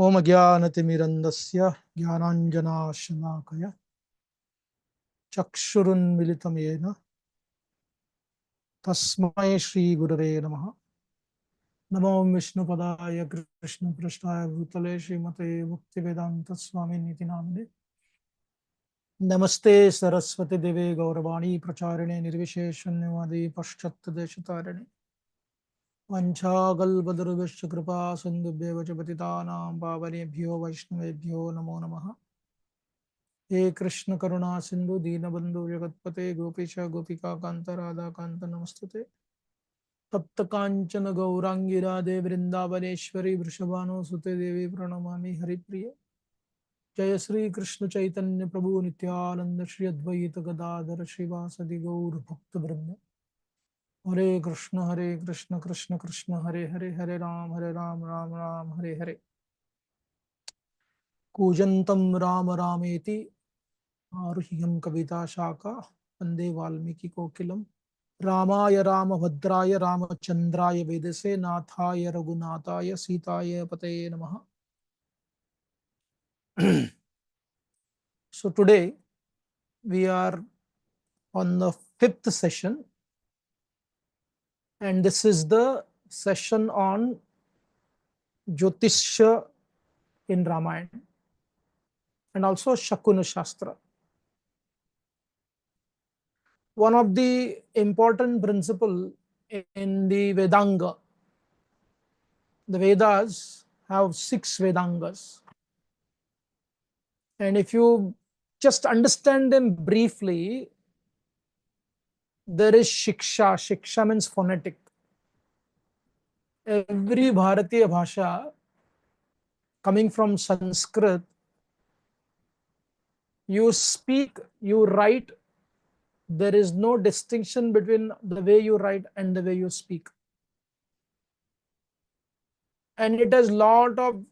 ओम ज्ञानतिमिरन्दस्य ज्ञानाञ्जनाशलाकया चक्षुरुन्मिलितं येन तस्मै श्रीगुरवे नमः। नमो विष्णुपदाय कृष्णपृष्ठाय भूतले श्रीमते भक्तिवेदान्तस्वामिनिति नामिने। नमस्ते सरस्वती देवे गौरवाणी प्रचारिणे निर्विशेषण्यवादी पश्चात्देशतारिणे वंशाकल्पतरुभ्यश्च कृपा सिन्धुभ्येव च पतितानां पावनेभ्यो वैष्णवेभ्यो नमो नमः। हे कृष्ण करुणा सिंधु दीनबंधु जगतपते गोपीश गोपिका कांत राधा कांत नमस्तुते। तप्त कांचन गौरांगी राधे वृंदावनेश्वरी वृषभानुसुते देवी प्रणमामि हरिप्रिय। जय श्री कृष्ण चैतन्य प्रभु नित्यानंद श्री अद्वैत गदाधर श्रीवासदि गौर भक्त वृंद। हरे कृष्ण कृष्ण कृष्ण हरे हरे हरे राम राम राम हरे हरे। कूजन्तं राम रामेति आरुह्यं कविता शाखा वंदे वाल्मीकि कोकिलम। रामाय रामभद्राय रामचंद्राय वेदसे नाथाय रघुनाथाय सीताय पतये नमः। So today we are on the fifth session, and this is the session on Jyotishya in Ramayana and also Shakuna Shastra. One of the important principle in the Vedanga, the Vedas have 6 Vedangas, and if you just understand them briefly, there is Shiksha. Shiksha means phonetic. Every Bharatiya Bhasha coming from Sanskrit, you speak, you write, there is no distinction between the way you write and the way you speak. And it has lot of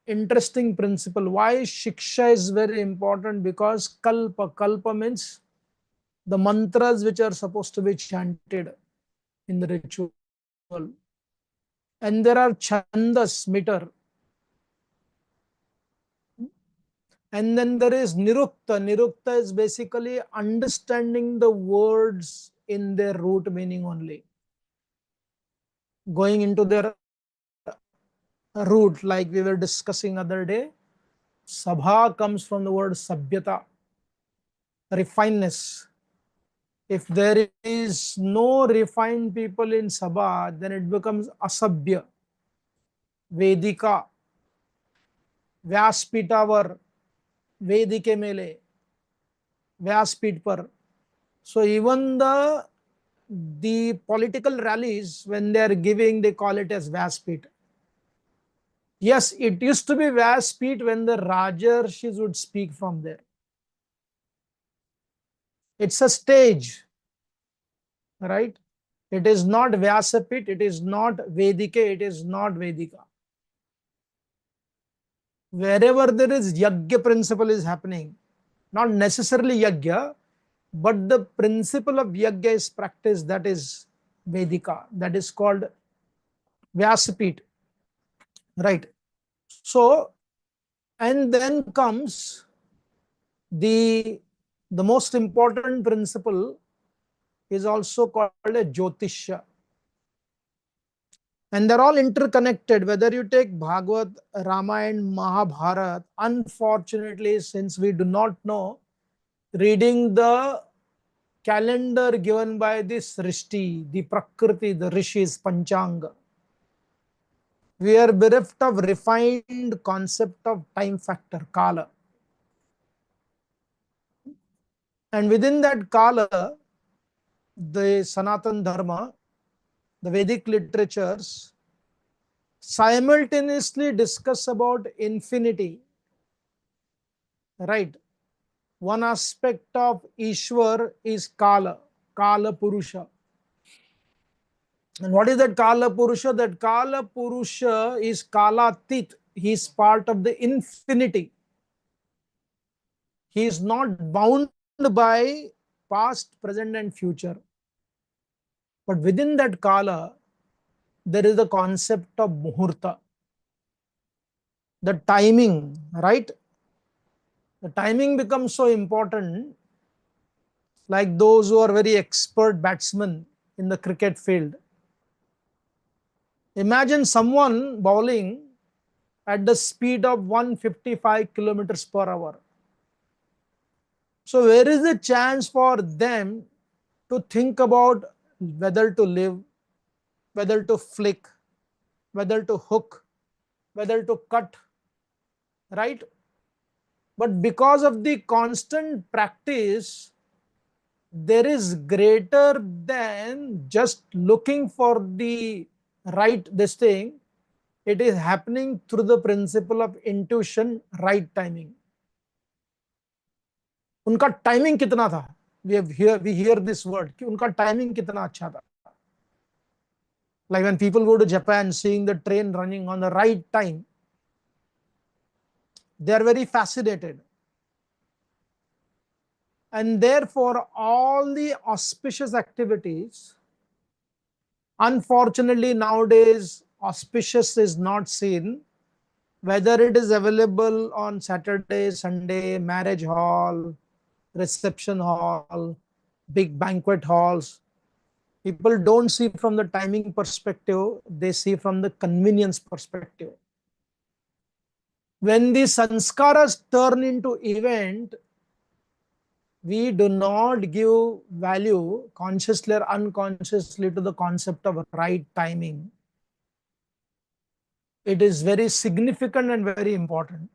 interesting principle. Why Shiksha is very important? Because Kalpa means the mantras which are supposed to be chanted in the ritual. And there are Chandas, meter. And then there is Nirukta. Nirukta is basically understanding the words in their root meaning only. Going into their root, like we were discussing other day. Sabha comes from the word Sabhyata, refineness. If there is no refined people in Sabha, then it becomes Asabhya. Vedika, Vyaspitavar, Vedike mele, Vyaspit par. So even the political rallies, when they are giving, they call it as Vyaspit. Yes, it used to be Vyaspit when the Rajarshis would speak from there. It's a stage, right? It is not Vyasapit, it is not Vedike, it is not Vedika. Wherever there is Yagya principle is happening, not necessarily Yagya, but the principle of Yagya is practiced, that is Vedika, that is called Vyasapit, right? So, and then comes the most important principle is also called a Jyotisha. And they're all interconnected. Whether you take Bhagavad, Ramayana, Mahabharata, unfortunately, since we do not know, reading the calendar given by the Srishti, the Prakriti, the Rishis, Panchanga, we are bereft of refined concept of time factor, Kala. And within that Kala, the Sanatan Dharma, the Vedic literatures simultaneously discuss about infinity, right? One aspect of Ishwar is Kala, Kala Purusha. And what is that Kala Purusha? That Kala Purusha is Kalatit. He is part of the infinity. He is not bound by past, present, and future. But within that Kala, there is the concept of Muhurta. The timing, right? The timing becomes so important, like those who are very expert batsmen in the cricket field. Imagine someone bowling at the speed of 155 kilometers per hour. So where is the chance for them to think about whether to live, whether to flick, whether to hook, whether to cut, right? But because of the constant practice, there is greater than just looking for the right this thing. It is happening through the principle of intuition, right timing. उनका timing कितना था? We hear this word कि उनका timing कितना अच्छा था. Like when people go to Japan, seeing the train running on the right time, they are very fascinated. And therefore, all the auspicious activities, unfortunately, nowadays, auspicious is not seen. Whether it is available on Saturday, Sunday, marriage hall, reception hall, big banquet halls, people don't see from the timing perspective, they see from the convenience perspective. When the sanskaras turn into event, we do not give value consciously or unconsciously to the concept of right timing. It is very significant and very important.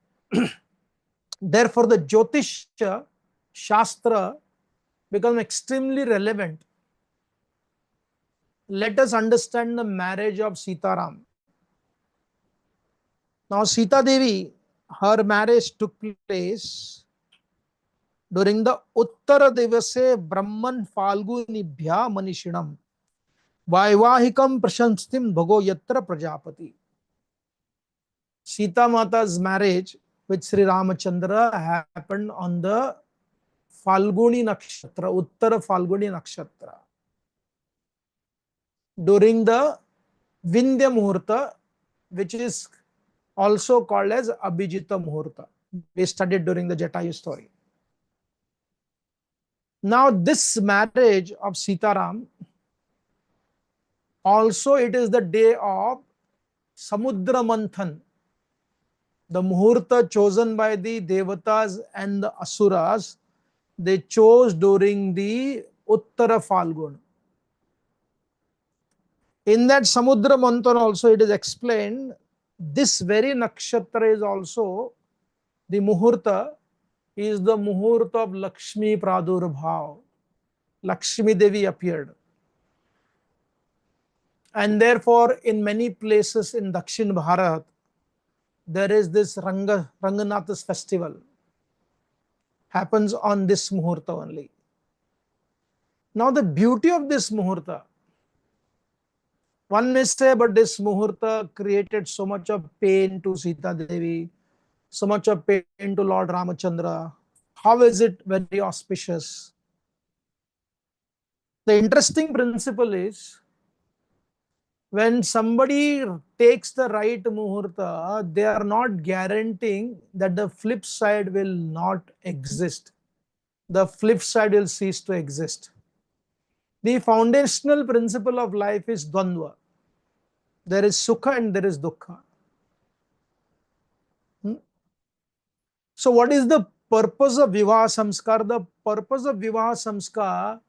Therefore, the Jyotish Shastra becomes extremely relevant. Let us understand the marriage of Sitaram. Now, Sita Devi, her marriage took place during the Uttara Devase Brahman Falgunibhya Manishinam Vaivahikam Prashanstim Bhago Yatra Prajapati. Sita Mata's marriage with Sri Ramachandra happened on the Falguni Nakshatra, Uttara Falguni Nakshatra, during the Vindhya Muhurta, which is also called as Abhijita Muhurta. We studied during the Jatayu story. Now, this marriage of Sitaram, also it is the day of Samudra Manthan, the Muhurta chosen by the Devatas and the Asuras. They chose during the Uttara Falgun. In that Samudra Manthan also it is explained, this very nakshatra is also the Muhurta, is the Muhurta of Lakshmi Pradurbhav. Lakshmi Devi appeared. And therefore, in many places in Dakshin Bharat, there is this Ranganath's festival. Happens on this Muhurta only. Now, the beauty of this Muhurta, one may say, but this Muhurta created so much of pain to Sita Devi, so much of pain to Lord Ramachandra. How is it very auspicious? The interesting principle is, when somebody takes the right Muhurta, they are not guaranteeing that the flip side will not exist. The flip side will cease to exist. The foundational principle of life is Dvandva. There is Sukha and there is Dukkha. So what is the purpose of Vivaha Samskar? The purpose of Vivaha Samskar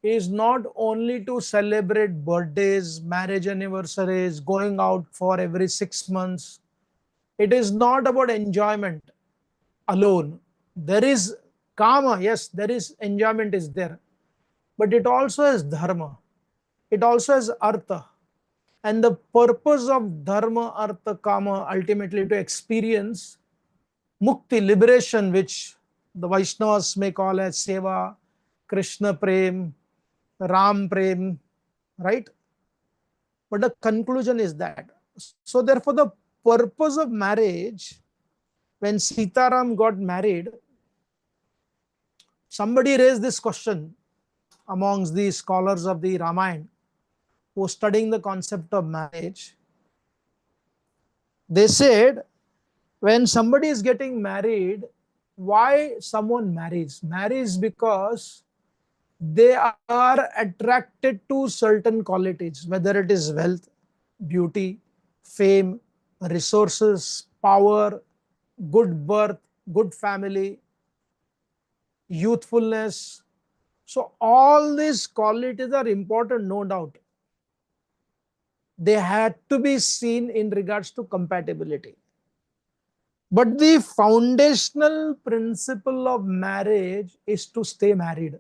is not only to celebrate birthdays, marriage anniversaries, going out for every 6 months. It is not about enjoyment alone. There is kama, yes, there is enjoyment is there. But it also has dharma. It also has artha. And the purpose of dharma, artha, kama, ultimately to experience mukti, liberation, which the Vaishnavas may call as seva, Krishna prem, Ram prem, right? But the conclusion is that. So therefore, the purpose of marriage, when Sitaram got married, somebody raised this question amongst the scholars of the Ramayana who are studying the concept of marriage. They said, When somebody is getting married, why someone marries? Marries because they are attracted to certain qualities, whether it is wealth, beauty, fame, resources, power, good birth, good family, youthfulness. So all these qualities are important, no doubt. They had to be seen in regards to compatibility. But the foundational principle of marriage is to stay married.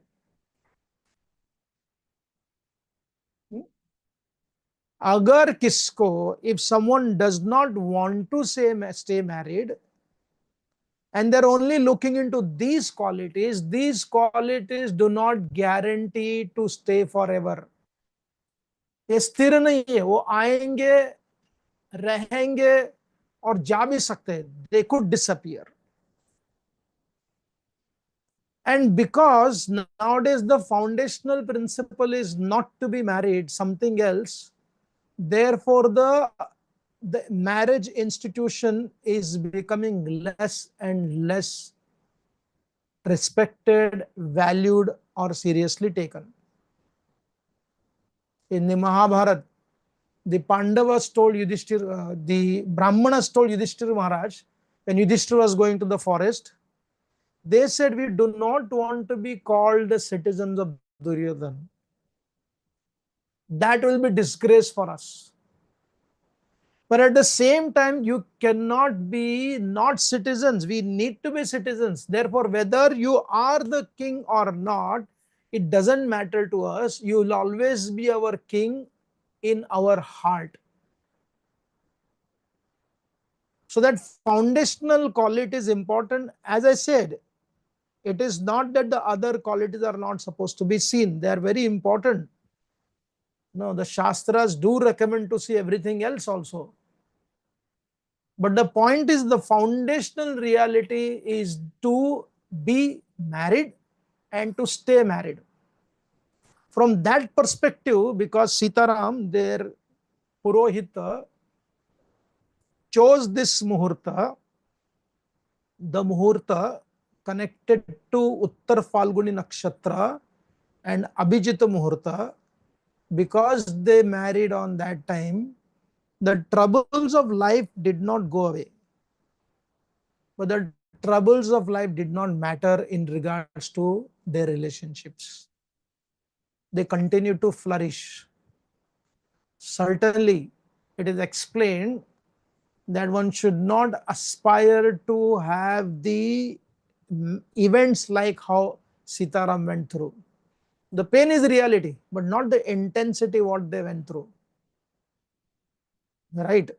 अगर किसको, if someone does not want to stay married and they're only looking into these qualities do not guarantee to stay forever. ये स्थिर नहीं है, वो आएंगे, रहेंगे और जा भी सकते हैं. They could disappear. And because nowadays the foundational principle is not to be married, something else, therefore the marriage institution is becoming less and less respected, valued, or seriously taken. In the Mahabharata, the Pandavas told Yudhishthira, the Brahmanas told Yudhishthira Maharaj, when Yudhishthira was going to the forest, they said, we do not want to be called the citizens of Duryodhana. That will be disgrace for us. But at the same time, you cannot be not citizens. We need to be citizens. Therefore, whether you are the king or not, it doesn't matter to us. You will always be our king in our heart. So that foundational quality is important. As I said, it is not that the other qualities are not supposed to be seen. They are very important. No, the Shastras do recommend to see everything else also. But the point is, the foundational reality is to be married and to stay married. From that perspective, because Sitaram, their Purohita, chose this Muhurta, the Muhurta connected to Uttar Falguni Nakshatra and Abhijita Muhurta, because they married on that time, the troubles of life did not go away. But the troubles of life did not matter in regards to their relationships. They continued to flourish. Certainly, it is explained that one should not aspire to have the events like how Sitaram went through. The pain is reality, but not the intensity what they went through. Right?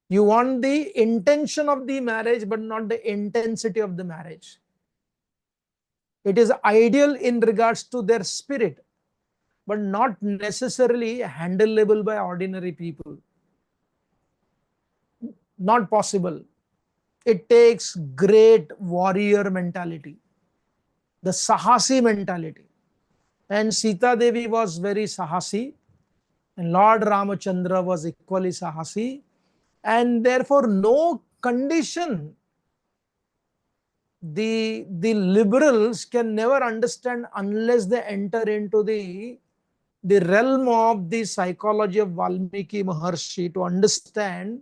You want the intention of the marriage, but not the intensity of the marriage. It is ideal in regards to their spirit, but not necessarily handleable by ordinary people. Not possible. It takes great warrior mentality, the Sahasi mentality. And Sita Devi was very Sahasi, and Lord Ramachandra was equally Sahasi, and therefore no condition the liberals can never understand unless they enter into the realm of the psychology of Valmiki Maharshi to understand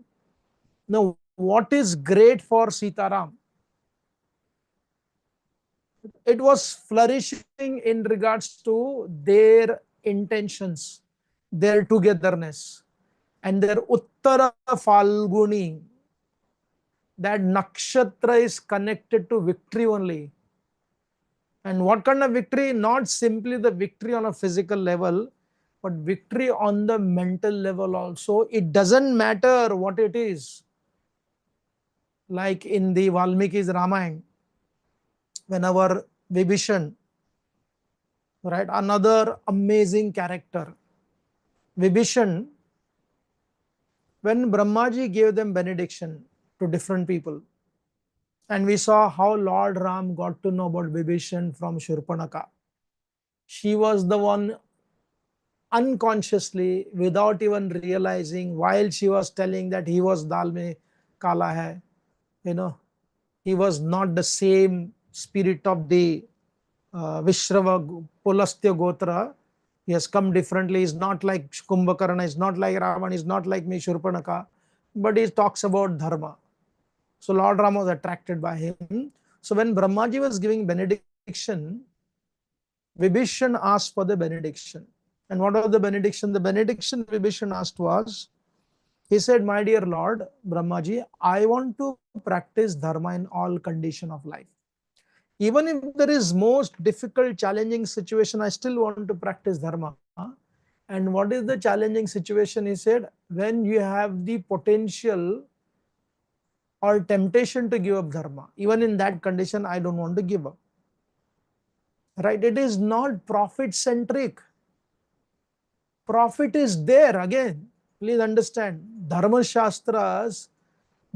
now what is great for Sitaram. It was flourishing in regards to their intentions, their togetherness, and their Uttara Falguni. That nakshatra is connected to victory only. And what kind of victory? Not simply the victory on a physical level, but victory on the mental level also. It doesn't matter what it is. Like in the Valmiki's Ramayana, whenever Vibhishan, right, another amazing character. Vibhishan, when Brahmaji gave them benediction to different people, and we saw how Lord Ram got to know about Vibhishan from Shurpanaka. She was the one unconsciously, without even realizing, while she was telling that he was dal mein kala hai, You know, he was not the same spirit of the Vishrava Pulastya Gotra. He has come differently. He's not like Kumbhakarna, he's not like Ravan, he's not like me, Shurpanaka, but he talks about dharma. So Lord Rama was attracted by him. So when Brahmaji was giving benediction, Vibhishan asked for the benediction. And what was the benediction? The benediction Vibhishan asked was, he said, my dear Lord Brahmaji, I want to practice dharma in all condition of life. Even if there is most difficult, challenging situation, I still want to practice dharma. And what is the challenging situation? He said, when you have the potential or temptation to give up dharma, even in that condition, I don't want to give up. Right? It is not profit centric. Profit is there again. Please understand, Dharma Shastras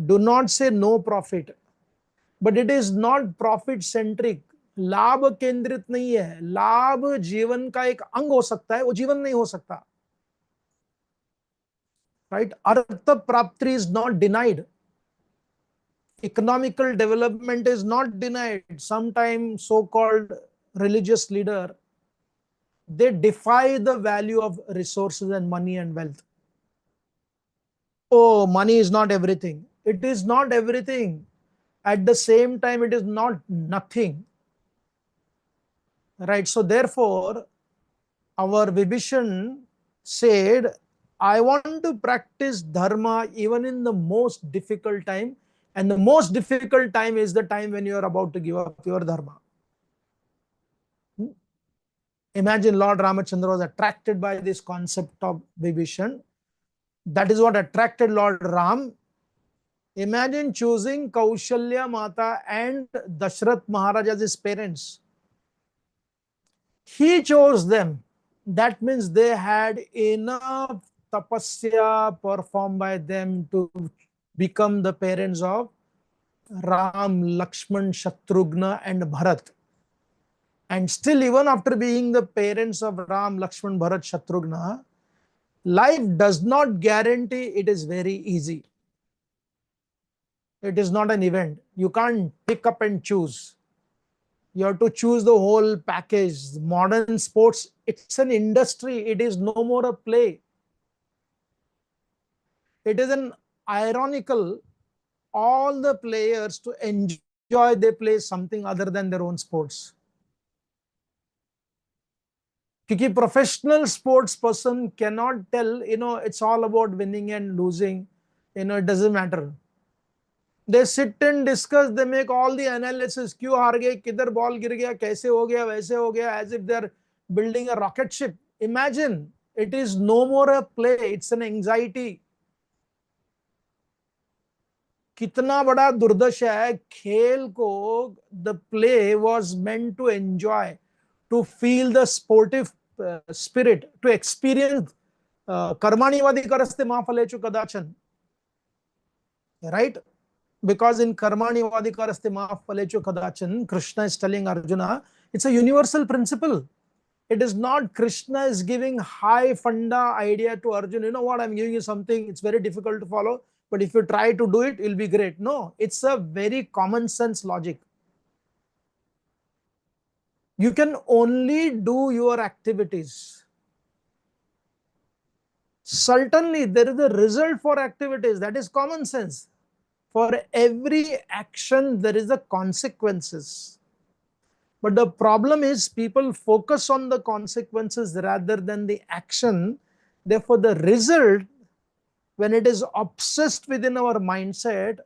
do not say no profit, but it is not profit centric. लाभ केंद्रित नहीं है. लाभ जीवन का एक अंग हो सकता है, वो जीवन नहीं हो सकता. Right? Artha prapti is not denied. Economical development is not denied. Sometimes so-called religious leader, they defy the value of resources and money and wealth. Oh, money is not everything. It is not everything. At the same time, it is not nothing. Right? So therefore, our Vibhishan said, I want to practice dharma even in the most difficult time. And the most difficult time is the time when you are about to give up your dharma. Imagine Lord Ramachandra was attracted by this concept of Vibhishan. That is what attracted Lord Ram. Imagine choosing Kaushalya Mata and Dashrath Maharaj as his parents. He chose them. That means they had enough tapasya performed by them to become the parents of Ram, Lakshman, Shatrughna and Bharat. And still, even after being the parents of Ram, Lakshman, Bharat, Shatrughna, life does not guarantee it is very easy. It is not an event. You can't pick up and choose. You have to choose the whole package. Modern sports, it's an industry. It is no more a play. It is an ironical, all the players to enjoy, they play something other than their own sports. Because professional sports person cannot tell, it's all about winning and losing. It doesn't matter. They sit and discuss, they make all the analysis, क्यों हार गए, किधर ball गिर गया, कैसे हो गया, वैसे हो गया, as if they're building a rocket ship. Imagine, it is no more a play, it's an anxiety. कितना बड़ा दुर्दशा है खेल को. The play was meant to enjoy, to feel the sportive spirit, to experience कर्माणि करस्ते मा फलेषु कदाचन. Right? Because in karmani vadikaraste ma phalechu kadachan, Krishna is telling Arjuna, it's a universal principle. It is not Krishna is giving high funda idea to Arjuna. You know what, I'm giving you something, it's very difficult to follow, but if you try to do it, it'll be great. No, it's a very common sense logic. You can only do your activities. Certainly, there is a result for activities, that is common sense. For every action, there is a consequences. But the problem is people focus on the consequences rather than the action. Therefore, the result, when it is obsessed within our mindset,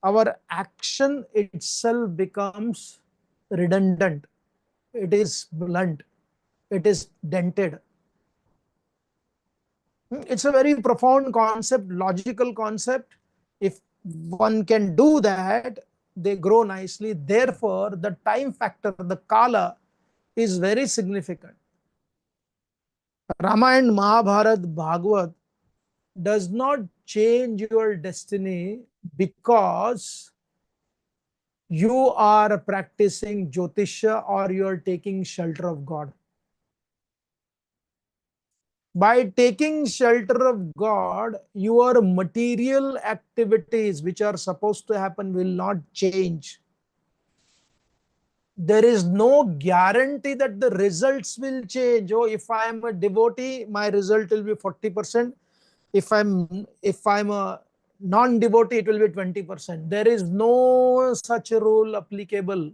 our action itself becomes redundant. It is blunt. It is dented. It's a very profound concept, logical concept. If one can do that, they grow nicely. Therefore, the time factor, the kala, is very significant. Ramayana, Mahabharata, Bhagavad does not change your destiny because you are practicing Jyotisha or you are taking shelter of God. By taking shelter of God, your material activities which are supposed to happen will not change. There is no guarantee that the results will change. Oh, if I am a devotee, my result will be 40%. If I'm a non-devotee, it will be 20%. There is no such a rule applicable.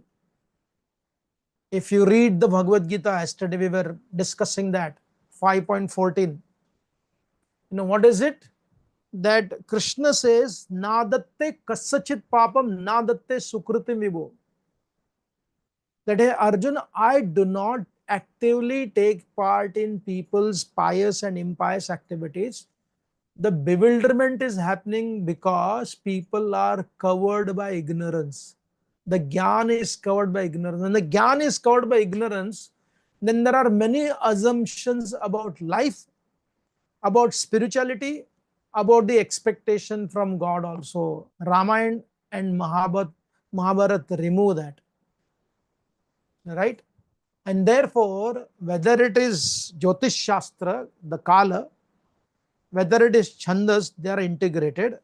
If you read the Bhagavad Gita, yesterday we were discussing that, 5.14. What is it? That Krishna says, Nadatte kasachit papam, nadatte sukritim vibho. That, hey, Arjuna, I do not actively take part in people's pious and impious activities. The bewilderment is happening because people are covered by ignorance. The jnana is covered by ignorance. When the jnana is covered by ignorance, then there are many assumptions about life, about spirituality, about the expectation from God also. Ramayana and Mahabharata remove that. Right? And therefore, whether it is Jyotish Shastra, the Kala, whether it is Chandas, they are integrated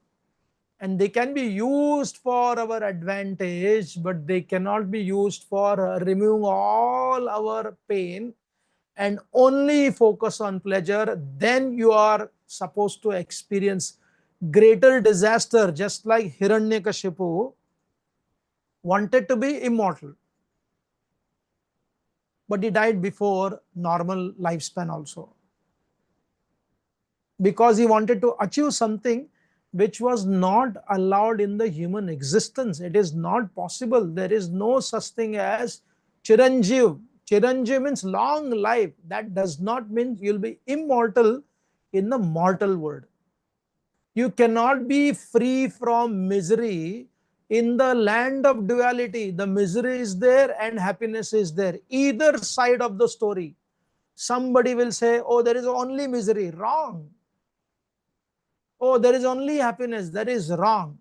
and they can be used for our advantage, but they cannot be used for removing all our pain and only focus on pleasure. Then you are supposed to experience greater disaster, just like Hiranyakashipu wanted to be immortal, but he died before normal lifespan also, because he wanted to achieve something which was not allowed in the human existence. It is not possible. There is no such thing as Chiranjeev. Chiranjeev means long life. That does not mean you'll be immortal in the mortal world. You cannot be free from misery in the land of duality. The misery is there and happiness is there. Either side of the story. Somebody will say, oh, there is only misery. Wrong. Oh, there is only happiness. That is wrong.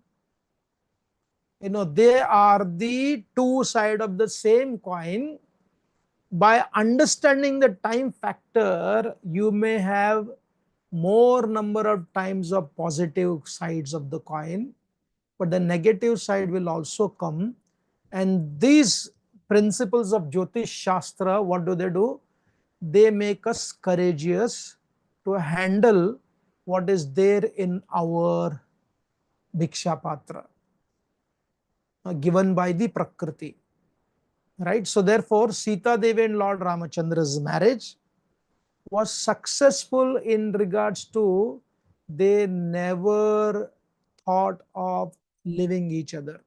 They are the two sides of the same coin. By understanding the time factor, you may have more number of times of positive sides of the coin, but the negative side will also come. And these principles of Jyotish Shastra, what do? They make us courageous to handle what is there in our Bhiksha Patra, given by the Prakriti. Right? So therefore, Sita Devi and Lord Ramachandra's marriage was successful in regards to they never thought of leaving each other.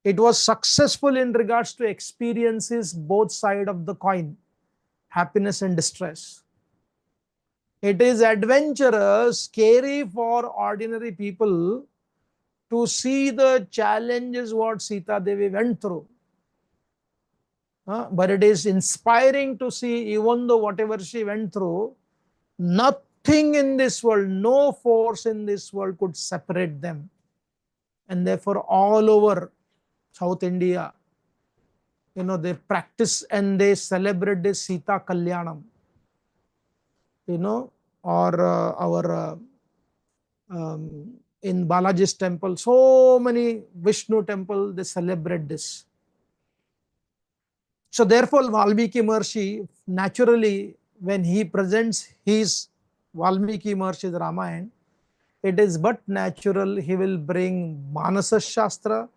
It was successful in regards to experiences both sides of the coin, happiness and distress. It is adventurous, scary for ordinary people to see the challenges what Sita Devi went through. But it is inspiring to see, even though whatever she went through, nothing in this world, no force in this world could separate them. And therefore, all over South India, they practice and they celebrate this Sita Kalyanam, or our in Balaji's temple, so many Vishnu temple, they celebrate this. So therefore, Valmiki Maharshi, naturally, when he presents his Valmiki Maharshi's Ramayana, it is but natural he will bring Manasa Shastra,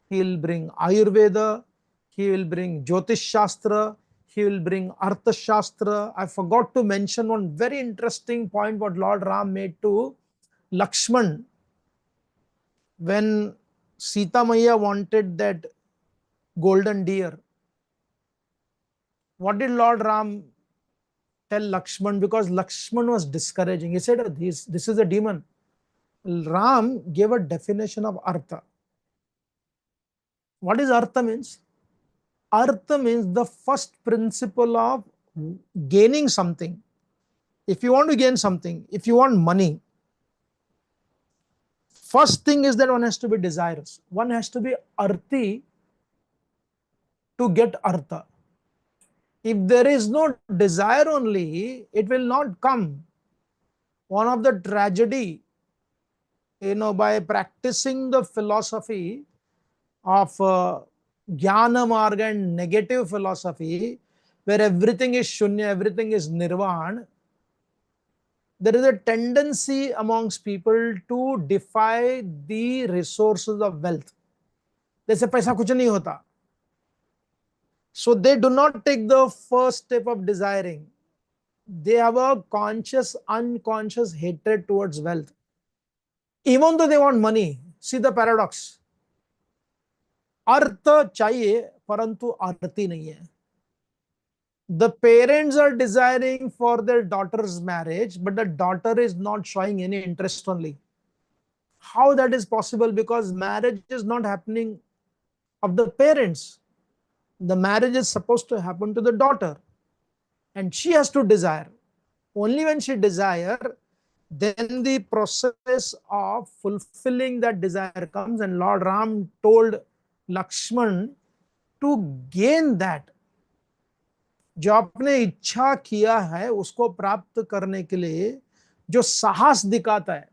he will bring Ayurveda, he will bring Jyotish Shastra, he will bring Artha Shastra. I forgot to mention one very interesting point what Lord Ram made to Lakshman. When Sita Maya wanted that golden deer, what did Lord Ram tell Lakshman? Because Lakshman was discouraging. He said, oh, this is a demon. Ram gave a definition of Artha. What is Artha means? Artha means the first principle of gaining something. If you want to gain something, if you want money, first thing is that one has to be desirous. One has to be arthi to get Artha. If there is no desire only, it will not come. One of the tragedy, by practicing the philosophy of Jnana Marga and negative philosophy, where everything is Shunya, everything is Nirvan, there is a tendency amongst people to defy the resources of wealth. जैसे पैसा कुछ नहीं होता. So they do not take the first step of desiring. They have a conscious, unconscious hatred towards wealth. Even though they want money, see the paradox. अर्थ चाहिए परंतु आरती नहीं है. The parents are desiring for their daughter's marriage, but the daughter is not showing any interest only. How that is possible? Because marriage is not happening of the parents. The marriage is supposed to happen to the daughter, and she has to desire. Only when she desire, then the process of fulfilling that desire comes, and Lord Ram told Lakshman to gain that. जो आपने इच्छा किया है उसको प्राप्त करने के लिए जो साहस दिखाता है,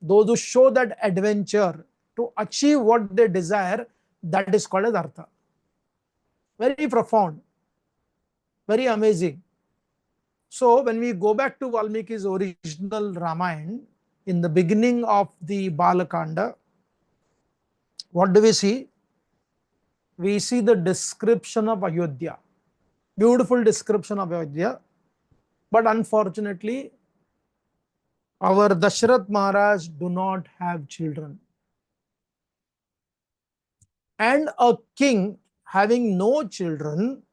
those who show that adventure to achieve what they desire, that is called as artha. Very profound, very amazing. So when we go back to Valmiki's original Ramayana, in the beginning of the Balakanda, what do we see? We see the description of Ayodhya. Beautiful description of Ayodhya. But unfortunately, our Dashrath Maharaj do not have children. And a king having no children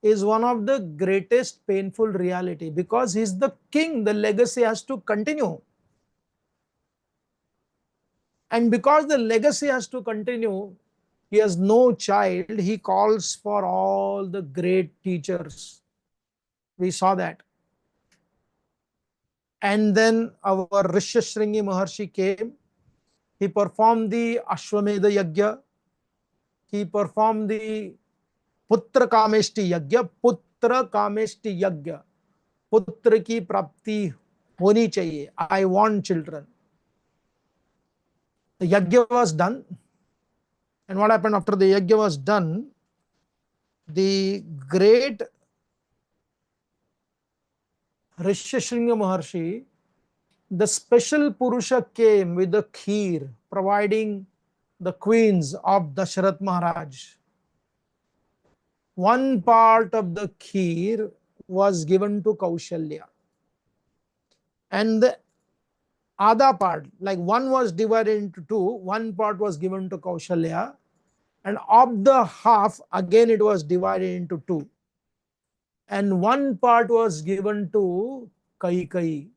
is one of the greatest painful reality, because he's the king, the legacy has to continue. And because the legacy has to continue, he has no child, he calls for all the great teachers. We saw that. And then our Rishishringi Maharshi came. He performed the Ashwamedha Yagya. He performed the Putra Kameshti Yagya. Putra Kameshti Yagya. Putra ki prapti honi chahiye. I want children. The Yagya was done. And what happened after the Yagya was done? The great Rishishringa Maharshi, the special Purusha came with the kheer, providing the queens of Dashrath Maharaj. One part of the kheer was given to Kaushalya. And the other part, like one was divided into two, one part was given to Kaushalya. And of the half, again it was divided into two. And one part was given to Kaikeyi.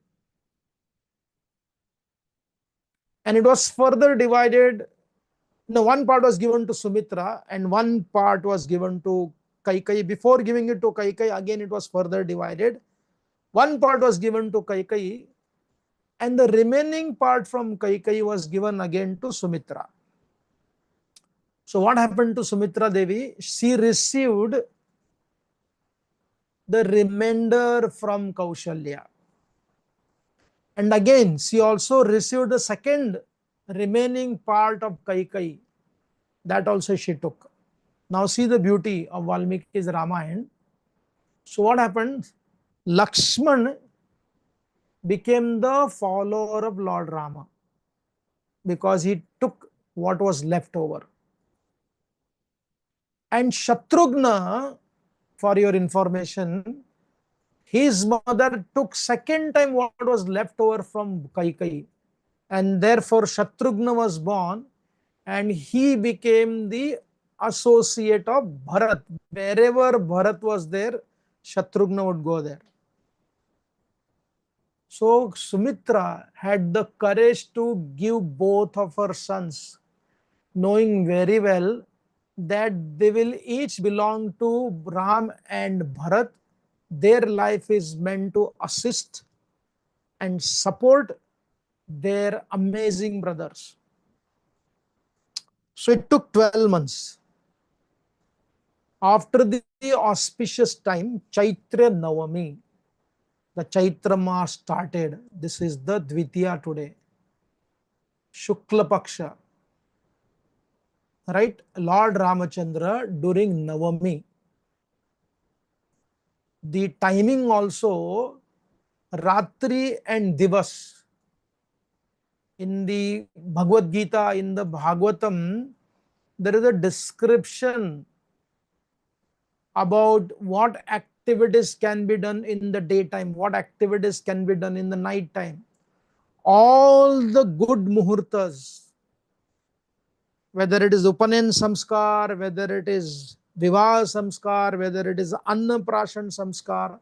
And it was further divided. No, one part was given to Sumitra and one part was given to Kaikeyi. Before giving it to Kaikeyi, again it was further divided. One part was given to Kaikeyi and the remaining part from Kaikeyi was given again to Sumitra. So what happened to Sumitra Devi? She received the remainder from Kaushalya. And again, she also received the second remaining part of Kaikeyi. That also she took. Now see the beauty of Valmiki's Ramayana. So what happened? Lakshman became the follower of Lord Rama because he took what was left over. And Shatrughna, for your information, his mother took second time what was left over from Kaikeyi. And therefore Shatrughna was born and he became the associate of Bharat. Wherever Bharat was there, Shatrughna would go there. So Sumitra had the courage to give both of her sons, knowing very well that they will each belong to Ram and Bharat. Their life is meant to assist and support their amazing brothers. So it took 12 months. After the auspicious time, Chaitra Navami, the Chaitra Maas started. This is the Dvitiya today. Shukla Paksha. Right? Lord Ramachandra during Navami. The timing also, Ratri and Divas. In the Bhagavad Gita, in the Bhagavatam, there is a description about what activities can be done in the daytime, what activities can be done in the night time. All the good muhurtas, whether it is Upanen Samskar, whether it is Vivaha Samskar, whether it is Annaprashan Samskar,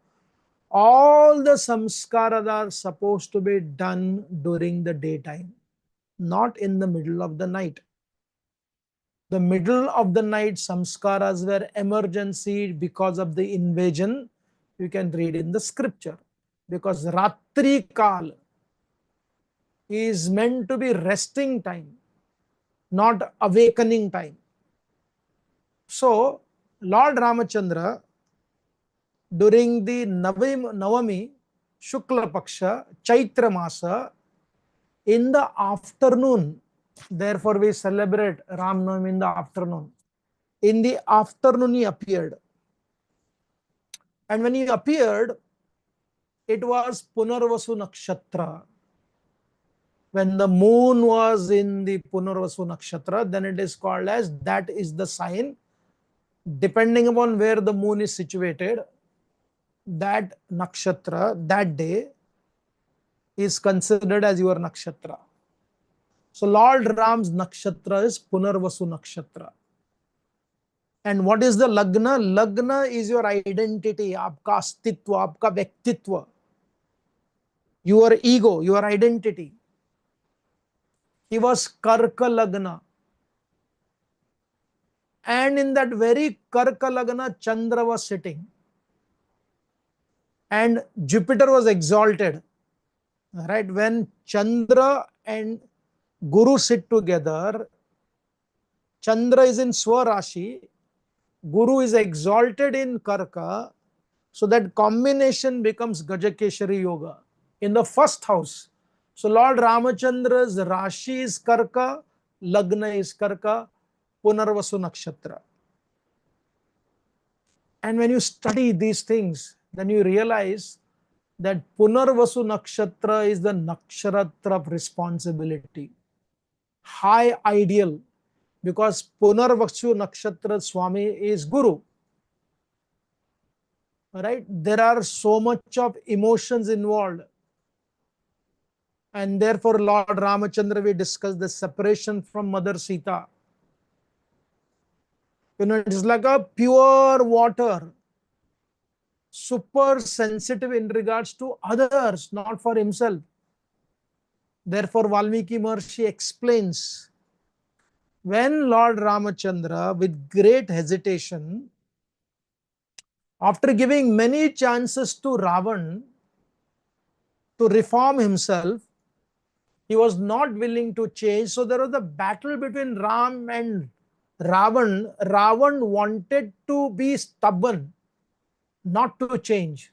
all the samskaras are supposed to be done during the daytime, not in the middle of the night. The middle of the night samskaras were emergency because of the invasion. You can read in the scripture. Because Ratri Kal is meant to be resting time, not awakening time. So, Lord Ramachandra, during the Navami, Shukla Paksha, Chaitra Masa, in the afternoon, therefore we celebrate Ram Navami in the afternoon. In the afternoon he appeared. And when he appeared, it was Punarvasu Nakshatra. When the moon was in the Punarvasu Nakshatra, then it is called as, that is the sign. Depending upon where the moon is situated, that nakshatra, that day, is considered as your nakshatra. So Lord Ram's nakshatra is Punarvasu Nakshatra. And what is the Lagna? Lagna is your identity, aapka astitva, aapka vyaktitva, your ego, your identity. He was Karka Lagna. And in that very Karka Lagna, Chandra was sitting. And Jupiter was exalted. Right? When Chandra and Guru sit together, Chandra is in Swarashi, Guru is exalted in Karka, so that combination becomes Gajakeshari Yoga in the first house. So Lord Ramachandra's Rashi is Karka, Lagna is Karka, Punarvasu Nakshatra. And when you study these things, then you realize that Punarvasu Nakshatra is the Nakshatra of responsibility. High ideal, because Punarvasu Nakshatra Swami is Guru. Right? There are so much of emotions involved. And therefore, Lord Ramachandra, we discussed the separation from Mother Sita. It is like a pure water, super sensitive in regards to others, not for himself. Therefore, Valmiki Maharshi explains, when Lord Ramachandra, with great hesitation, after giving many chances to Ravan to reform himself, he was not willing to change. So there was a battle between Ram and Ravan. Ravan wanted to be stubborn, not to change.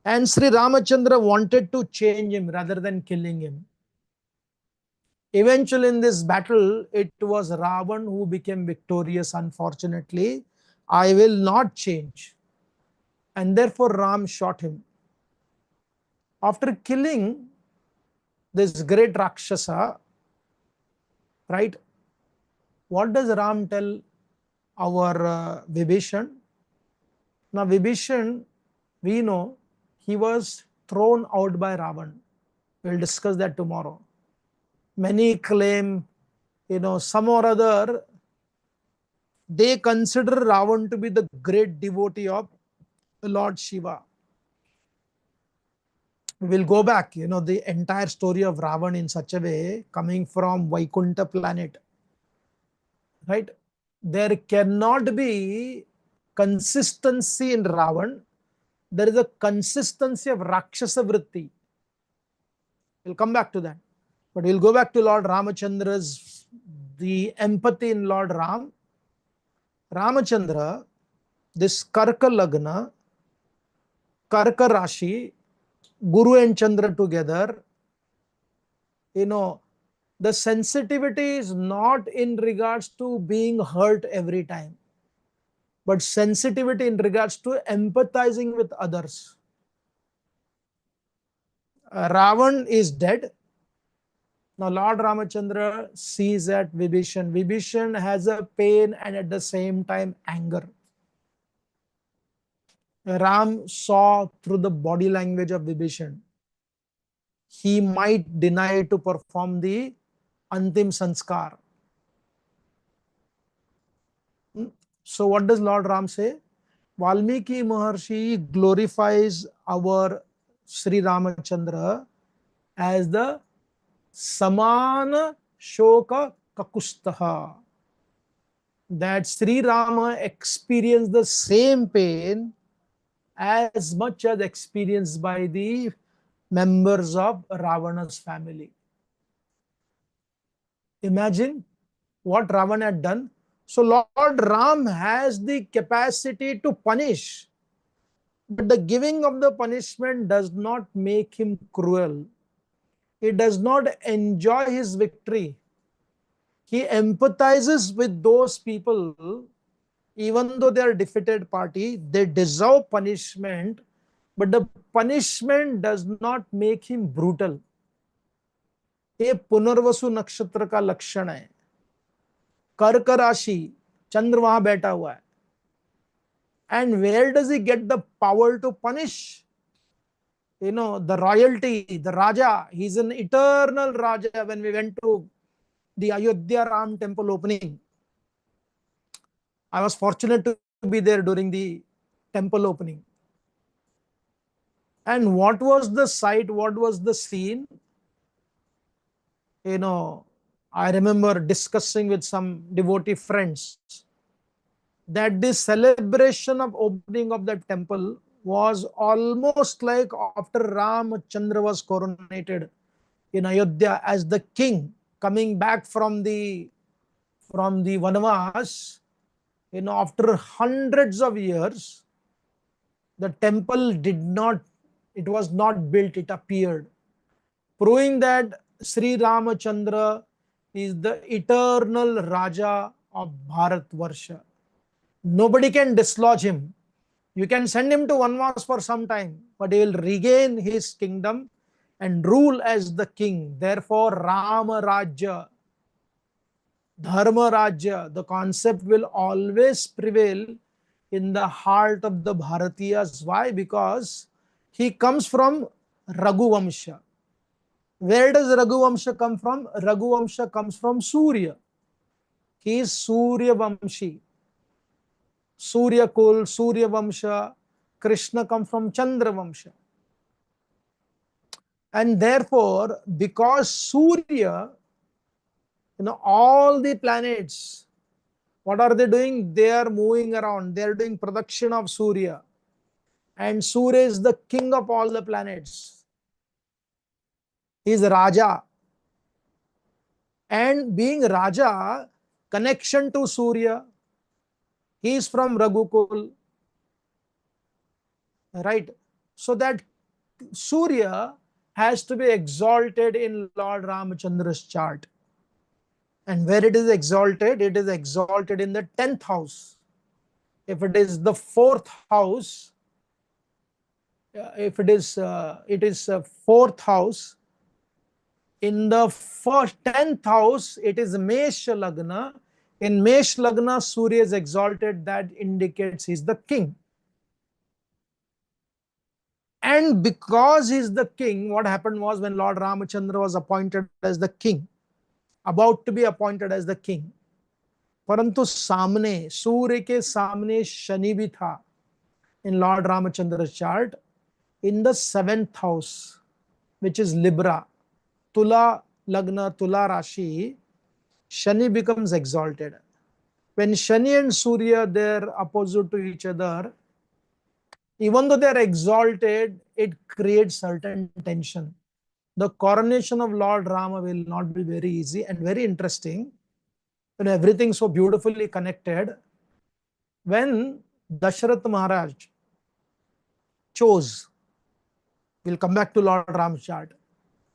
And Sri Ramachandra wanted to change him rather than killing him. Eventually in this battle, it was Ravan who became victorious, unfortunately. I will not change. And therefore Ram shot him. After killing this great Rakshasa, right? What does Ram tell our Vibhishan? Now Vibhishan, we know, he was thrown out by Ravan. We'll discuss that tomorrow. Many claim, some or other, they consider Ravan to be the great devotee of Lord Shiva. We will go back, the entire story of Ravan in such a way, coming from Vaikuntha planet. Right? There cannot be consistency in Ravan. There is a consistency of Rakshasa Vritti. We'll come back to that. But we'll go back to Lord Ramachandra's, the empathy in Lord Ram. Ramachandra, this Karka Lagna, Karka Rashi, Guru and Chandra together, you know, the sensitivity is not in regards to being hurt every time, but sensitivity in regards to empathizing with others. Ravan is dead. Now Lord Ramachandra sees at Vibhishan. Vibhishan has a pain and at the same time anger. Ram saw through the body language of Vibhishan. He might deny to perform the Antim Sanskar. So what does Lord Ram say? Valmiki Maharshi glorifies our Sri Ramachandra as the Samana Shoka Kakustaha. That Sri Rama experienced the same pain as much as experienced by the members of Ravana's family. Imagine what Ravana had done. So Lord Ram has the capacity to punish, but the giving of the punishment does not make him cruel. He does not enjoy his victory. He empathizes with those people, even though they are defeated party, they deserve punishment, but the punishment does not make him brutal. ये पुनर्वसु नक्षत्र का लक्षण है. कर्क राशि, चंद्र वहां बैठा हुआ है. And where does he get the power to punish? The royalty, the Raja, he's an eternal Raja. When we went to the Ayodhya Ram temple opening, I was fortunate to be there during the temple opening. And what was the sight? What was the scene? I remember discussing with some devotee friends that this celebration of opening of that temple was almost like after Ramachandra was coronated in Ayodhya as the king coming back from the Vanavas. After hundreds of years, the temple it was not built, it appeared, proving that Sri Ramachandra is the eternal Raja of Bharatvarsha. Nobody can dislodge him. You can send him to Vanvas for some time, but he will regain his kingdom and rule as the king. Therefore, Rama Rajya, Dharma Rajya, the concept will always prevail in the heart of the Bharatiyas. Why? Because he comes from Raghu Vamsha. Where does Raghu Vamsha come from? Raghu Vamsha comes from Surya. He is Surya Vamshi. Surya Kul, Surya Vamsha. Krishna comes from Chandra Vamsha. And therefore, because Surya, all the planets, what are they doing? They are moving around. They are doing production of Surya. And Surya is the king of all the planets. He is Raja. And being Raja, connection to Surya, he is from Raghukul. Right? So that Surya has to be exalted in Lord Ramachandra's chart. And where it is exalted in the 10th house. If it is the 4th house, it is 4th house. In the 10th house, it is Mesha Lagna. In Mesh Lagna, Surya is exalted. That indicates he is the king. And because he is the king, what happened was when Lord Ramachandra was appointed as the king, about to be appointed as the king, परंतु सामने सूर्य के सामने शनि भी था in Lord Ramachandra's chart in the 7th house, which is Libra, Tula Lagna, Tula Rashi. Shani becomes exalted. When Shani and Surya, they're opposite to each other, even though they're exalted, it creates certain tension. The coronation of Lord Rama will not be very easy and very interesting. Everything so beautifully connected. When Dasharath Maharaj chose, we'll come back to Lord Ram's chart.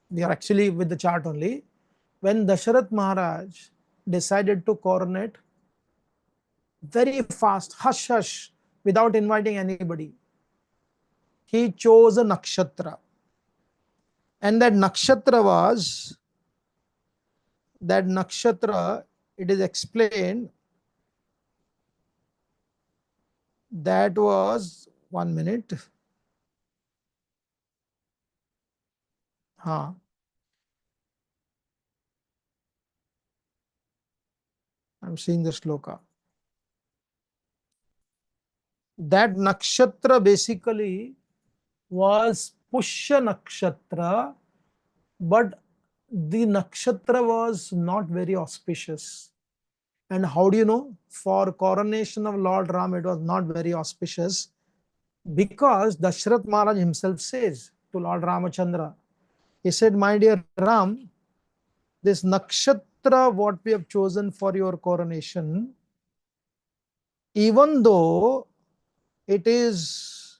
We are actually with the chart only. When Dasharath Maharaj decided to coronate, very fast, hush hush, without inviting anybody, he chose a nakshatra. And that nakshatra, it is explained, that was, 1 minute. I'm seeing the sloka. That nakshatra basically was Pushya nakshatra, but the nakshatra was not very auspicious. And how do you know? For coronation of Lord Ram, it was not very auspicious, because Dashrath Maharaj himself says to Lord Ramachandra, he said, my dear Ram, this nakshatra what we have chosen for your coronation, even though it is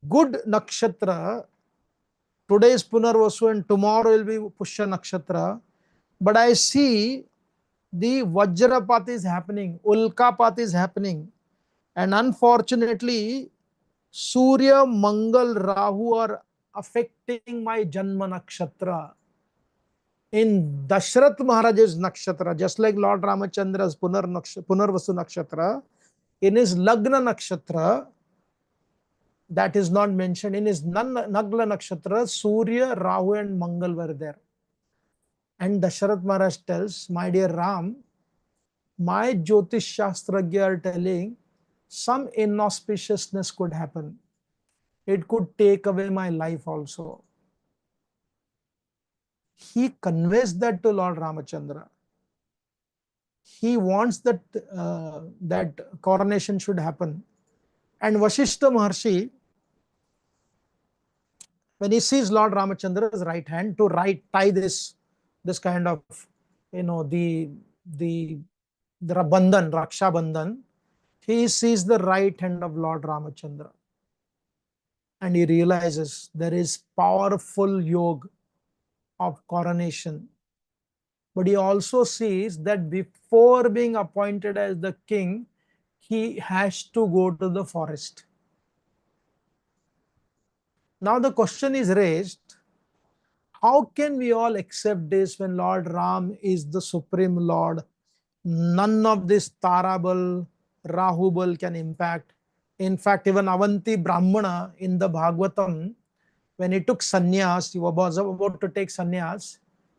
good nakshatra, today is Punarvasu and tomorrow will be Pushya nakshatra, but I see the Vajrapat is happening, Ulkapat is happening, and unfortunately Surya, Mangal, Rahu are affecting my Janma nakshatra. In Dashrath Maharaj's nakshatra, just like Lord Ramachandra's Punarvasu nakshatra, in his Lagna nakshatra, that is not mentioned. In his Nagla nakshatra, Surya, Rahu and Mangal were there. And Dasharath Maharaj tells, my dear Ram, my Jyotish Shastragya are telling some inauspiciousness could happen. It could take away my life also. He conveys that to Lord Ramachandra. He wants that that coronation should happen. And Vashishta Maharshi, when he sees Lord Ramachandra's right hand to tie this kind of, the bandhan, Raksha Bandhan, he sees the right hand of Lord Ramachandra. And he realizes there is powerful yoga of coronation. But he also sees that before being appointed as the king, he has to go to the forest. Now the question is raised, how can we all accept this when Lord Ram is the Supreme Lord? None of this Tarabal, Rahubal can impact. In fact, even Avanti Brahmana in the Bhagavatam, when he took sannyas, he was about to take sannyas,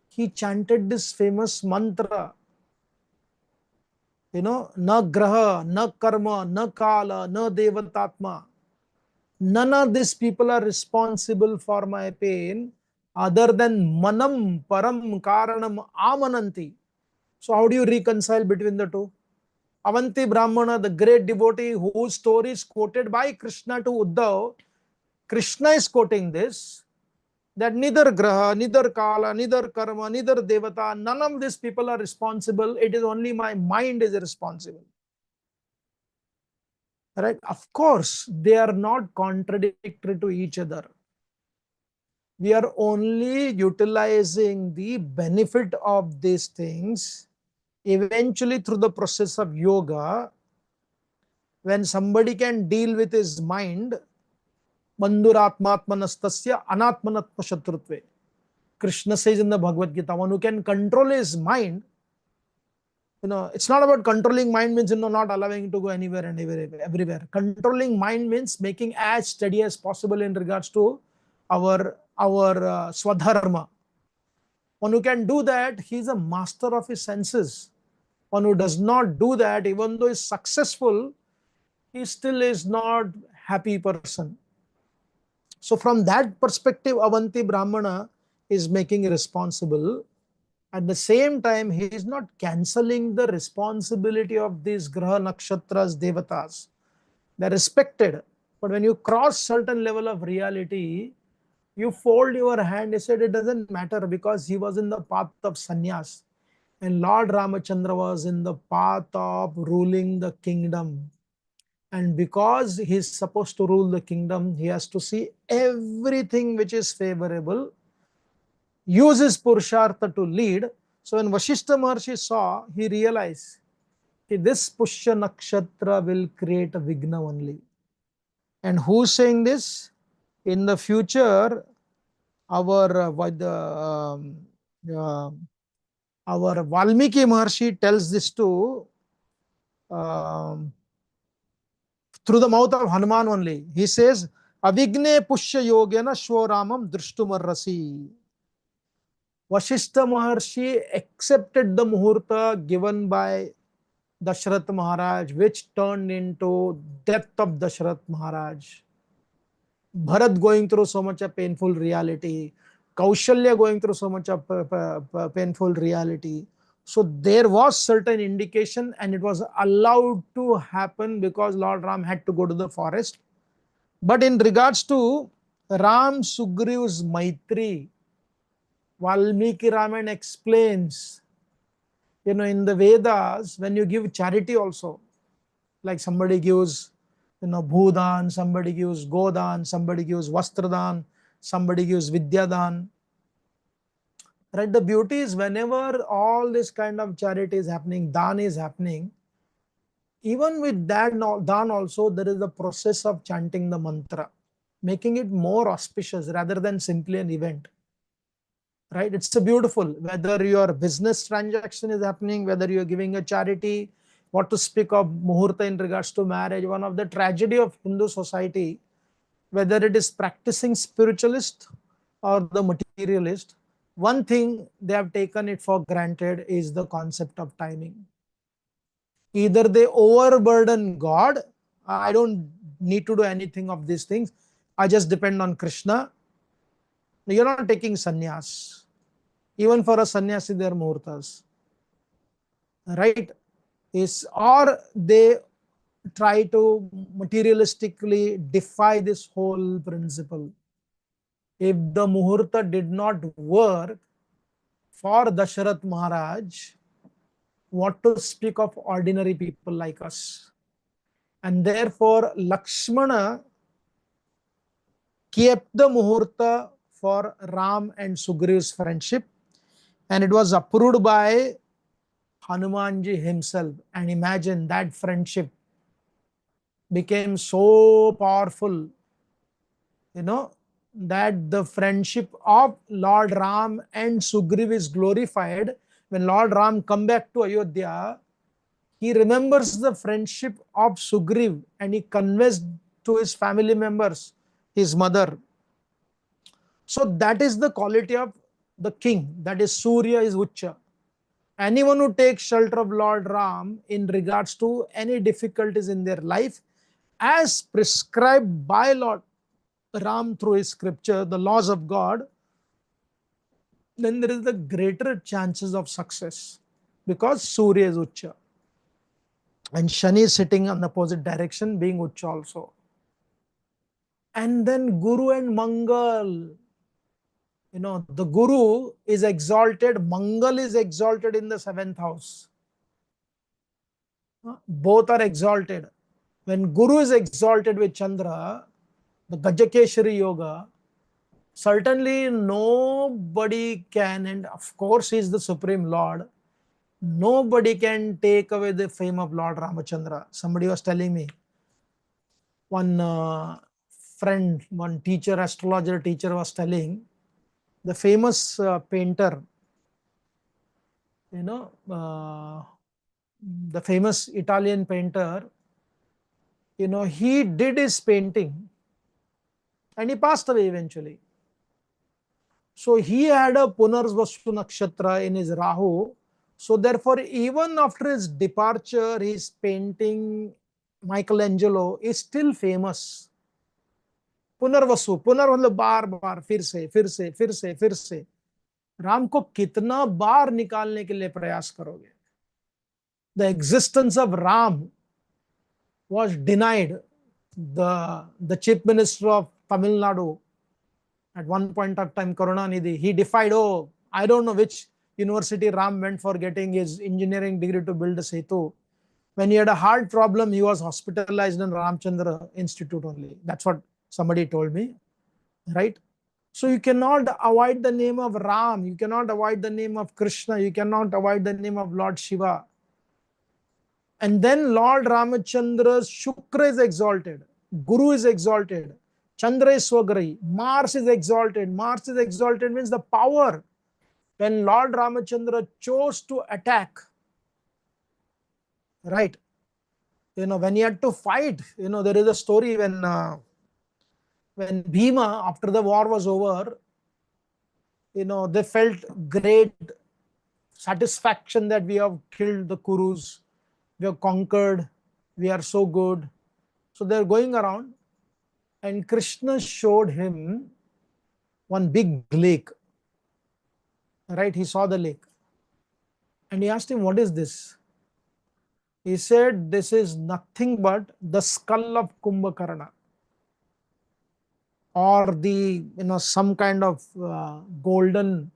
he chanted this famous mantra, na graha, na karma, na kala, na devatatma. None of these people are responsible for my pain other than manam param karanam amananti. So how do you reconcile between the two? Avanti Brahmana, the great devotee whose story is quoted by Krishna to Uddhav, Krishna is quoting this, that neither graha, neither kala, neither karma, neither devata, none of these people are responsible. It is only my mind is responsible. Right? Of course, they are not contradictory to each other. We are only utilizing the benefit of these things eventually through the process of yoga. When somebody can deal with his mind, Manduratmatmanastasya anatmanatma shatrutve. Krishna says in the Bhagavad Gita, one who can control his mind, it's not about controlling mind means, not allowing it to go anywhere and everywhere. Controlling mind means making as steady as possible in regards to our swadharma. One who can do that, he is a master of his senses. One who does not do that, even though he is successful, he still is not happy person. So from that perspective, Avanti Brahmana is making responsible. At the same time, he is not cancelling the responsibility of these graha, nakshatras, devatas. They are respected. But when you cross certain level of reality, you fold your hand. He said it doesn't matter because he was in the path of sannyas. And Lord Ramachandra was in the path of ruling the kingdom. And because he's supposed to rule the kingdom, he has to see everything which is favorable, use his Purushartha to lead. So when Vashishta Maharshi saw, he realized this Pushya Nakshatra will create a Vigna only. And who's saying this? In the future, our uh, our Valmiki Maharshi tells this to um, through the mouth of Hanuman only. He says, Avigne Pushya Yogena Shworamam Drishtumarrasi. Vashishta Maharshi accepted the Muhurta given by Dashrath Maharaj, which turned into death of Dashrath Maharaj. Bharat going through so much of painful reality, Kaushalya going through so much of painful reality. So there was certain indication and it was allowed to happen because Lord Ram had to go to the forest. But in regards to Ram Sugriv's Maitri, Valmiki Ramayana explains, in the Vedas, when you give charity also, like somebody gives, Bhudan, somebody gives Godan, somebody gives Vastradan, somebody gives Vidyadan. Right? The beauty is whenever all this kind of charity is happening, Dan is happening, even with that Dan also, there is a process of chanting the mantra, making it more auspicious rather than simply an event. Right? It's a beautiful, whether your business transaction is happening, whether you're giving a charity, what to speak of Muhurta in regards to marriage. One of the tragedy of Hindu society, whether it is practicing spiritualist or the materialist, one thing they have taken it for granted is the concept of timing. Either they overburden God, I don't need to do anything of these things, I just depend on Krishna. You're not taking sannyas. Even for a sannyasi, there are muhurtas. Right? Or they try to materialistically defy this whole principle. If the muhurta did not work for Dasharath Maharaj, what to speak of ordinary people like us? And therefore, Lakshmana kept the muhurta for Ram and Sugriv's friendship, and it was approved by Hanumanji himself. And imagine that friendship became so powerful, that the friendship of Lord Ram and Sugriv is glorified. When Lord Ram come back to Ayodhya, he remembers the friendship of Sugriv and he conveys to his family members, his mother. So that is the quality of the king, that is Surya is Ucha. Anyone who takes shelter of Lord Ram in regards to any difficulties in their life, as prescribed by Lord Ram through his scripture, the laws of God, then there is the greater chances of success because Surya is Ucha. And Shani is sitting on the opposite direction, being Ucha also. And then Guru and Mangal. The Guru is exalted, Mangal is exalted in the seventh house. Both are exalted. When Guru is exalted with Chandra, the Gajakeshari Yoga, certainly nobody can, and of course he is the Supreme Lord, nobody can take away the fame of Lord Ramachandra. Somebody was telling me, one friend, one teacher, astrologer teacher was telling, the famous painter, the famous Italian painter, he did his painting and he passed away eventually. So he had a Punarvasu Nakshatra in his Rahu. So therefore, even after his departure, his painting, Michelangelo, is still famous. Punarvasu, मतलब बार बार फिर से फिर से फिर से फिर से, राम को कितना बार निकालने के लिए प्रयास करोगे? The existence of Ram was denied. The chief minister of Tamil Nadu at one point of time, Karunanidhi, he defied, I don't know which university Ram went for getting his engineering degree to build a setu. When he had a heart problem, he was hospitalized in Ramchandra Institute only. That's what somebody told me, right? So you cannot avoid the name of Ram, you cannot avoid the name of Krishna, you cannot avoid the name of Lord Shiva. And then Lord Ramachandra's Shukra is exalted, Guru is exalted, Chandra is Swagari, Mars is exalted. Mars is exalted means the power. When Lord Ramachandra chose to attack, right? When he had to fight, there is a story when Bhima, after the war was over, they felt great satisfaction that we have killed the Kurus, we have conquered, we are so good. So they're going around, and Krishna showed him one big lake, right? He saw the lake, and he asked him, what is this? He said, this is nothing but the skull of Kumbhakarna, or the some kind of golden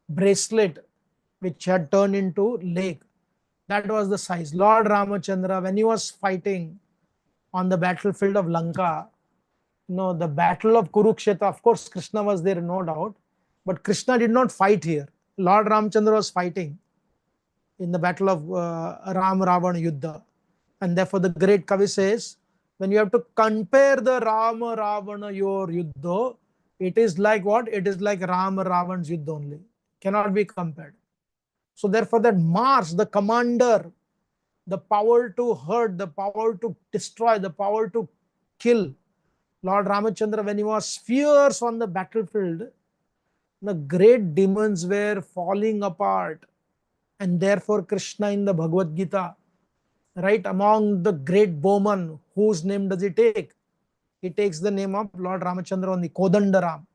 bracelet which had turned into lake. That was the size. Lord Ramachandra, when he was fighting on the battlefield of Lanka, the battle of Kurukshetra, of course Krishna was there, no doubt, but Krishna did not fight here. Lord Ramachandra was fighting in the battle of Ram Ravana Yuddha. And therefore the great Kavi says, when you have to compare the Rama Ravana your Yuddha, it is like what? It is like Rama Ravan's Yuddha only. Cannot be compared. So therefore that Mars, the commander, the power to hurt, the power to destroy, the power to kill, Lord Ramachandra, when he was fierce on the battlefield, the great demons were falling apart. And therefore Krishna in the Bhagavad Gita, right, among the great bowmen, whose name does he take? He takes the name of Lord Ramachandra on the Kodandaram.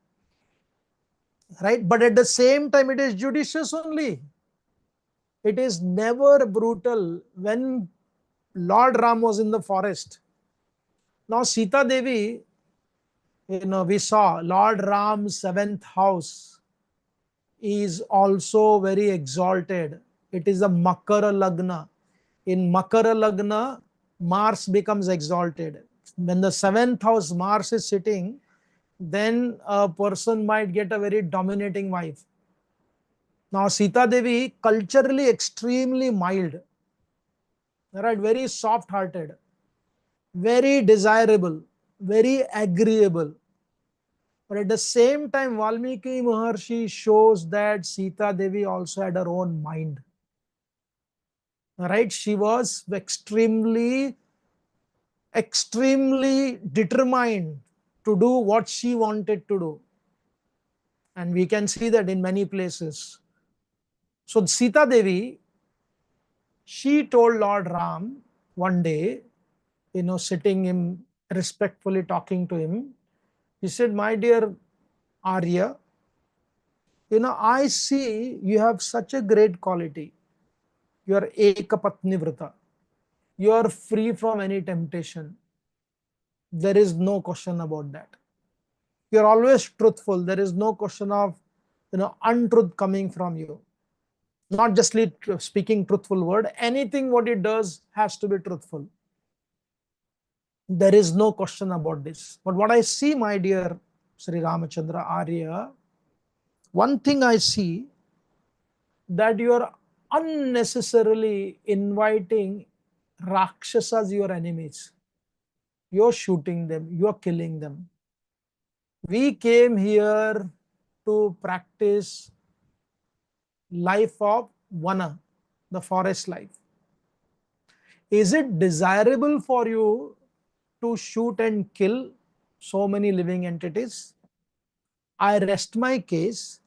Right? But at the same time, it is judicious only. It is never brutal. When Lord Ram was in the forest, now Sita Devi, we saw Lord Ram's seventh house is also very exalted. It is a Makara Lagna. In Makara Lagna, Mars becomes exalted. When the seventh house Mars is sitting, then a person might get a very dominating wife. Now Sita Devi, culturally extremely mild, right? Very soft hearted, very desirable, very agreeable. But at the same time, Valmiki Maharshi shows that Sita Devi also had her own mind. Right? She was extremely determined to do what she wanted to do. And we can see that in many places. So Sita Devi, she told Lord Ram one day, sitting him respectfully talking to him, he said, my dear Arya, I see you have such a great quality. You are ekapatni vrata. You are free from any temptation. There is no question about that. You are always truthful. There is no question of untruth coming from you. Not just speaking truthful word. Anything what it does has to be truthful. There is no question about this. But what I see, my dear Sri Ramachandra Arya, one thing I see, that you are unnecessarily inviting Rakshasas, your enemies. You're shooting them, you're killing them. We came here to practice life of Vana, the forest life. Is it desirable for you to shoot and kill so many living entities? I rest my case.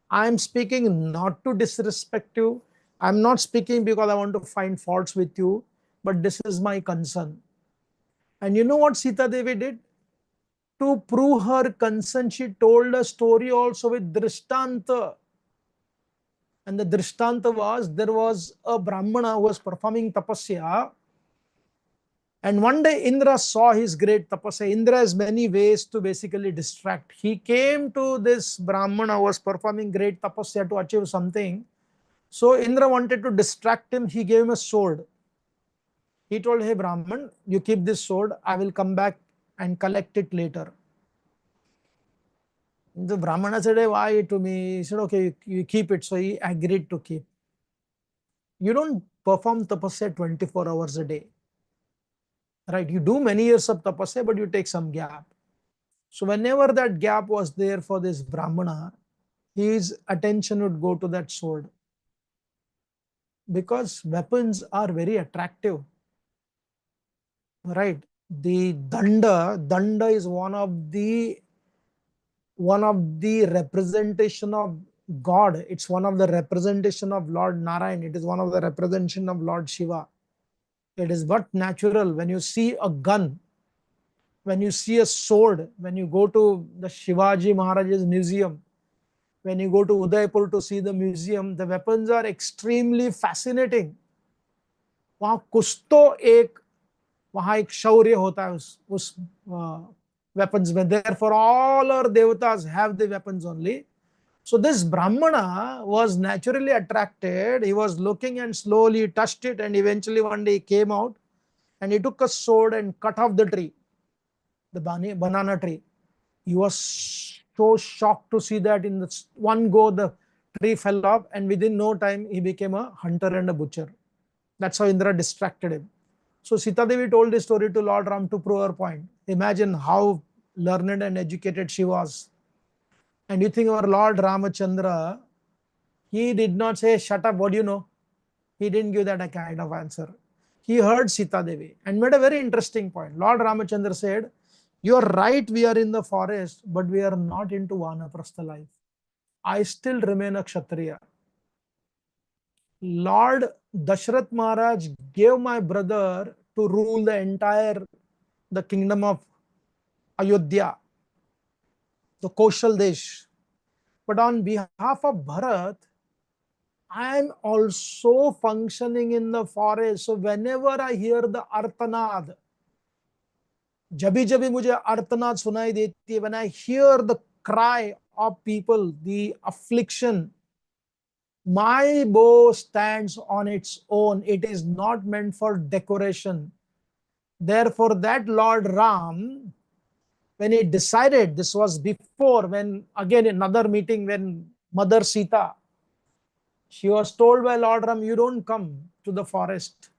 I am speaking not to disrespect you. I am not speaking because I want to find faults with you, but this is my concern. And you know what Sita Devi did? To prove her concern, she told a story also with Drishtanta. And the Drishtanta was, there was a Brahmana who was performing tapasya. And one day Indra saw his great tapasya. Indra has many ways to basically distract. He came to this Brahmana who was performing great tapasya to achieve something. So Indra wanted to distract him. He gave him a sword. He told, hey Brahman, you keep this sword, I will come back and collect it later. The Brahmana said, hey, why to me? He said, okay, you keep it. So he agreed to keep. You don't perform tapasya 24 hours a day, right? You do many years of tapasya, but you take some gap. So whenever that gap was there for this Brahmana, his attention would go to that sword, because weapons are very attractive, right? The danda is one of the representation of God. It's one of the representation of Lord Narayan. It is one of the representation of Lord Shiva. It is but natural when you see a gun, when you see a sword, when you go to the Shivaji Maharaj's museum, when you go to Udaipur to see the museum, the weapons are extremely fascinating. वहाँ कुछ तो एक वहाँ एक शौर्य होता है उस weapons में. Therefore all our devatas have the weapons only. So this Brahmana was naturally attracted. He was looking and slowly touched it, and eventually one day he came out and he took a sword and cut off the tree, the banana tree. He was so shocked to see that in the one go the tree fell off, and within no time he became a hunter and a butcher. That's how Indra distracted him. So Sita Devi told this story to Lord Ram to prove her point. Imagine how learned and educated she was. And you think our Lord Ramachandra, he did not say, shut up, what do you know? He didn't give that a kind of answer. He heard Sita Devi and made a very interesting point. Lord Ramachandra said, you are right, we are in the forest, but we are not into Vanaprastha life. I still remain a Kshatriya. Lord Dashrath Maharaj gave my brother to rule the kingdom of Ayodhya, the Koshal Desh. But on behalf of Bharat, I am also functioning in the forest. So whenever I hear the artanad, जभी जभी मुझे artanad सुनाई देती है, when I hear the cry of people, the affliction, my bow stands on its own. It is not meant for decoration. Therefore, that Lord Ram, when he decided, this was before, when again another meeting, when Mother Sita, she was told by Lord Ram, you don't come to the forest.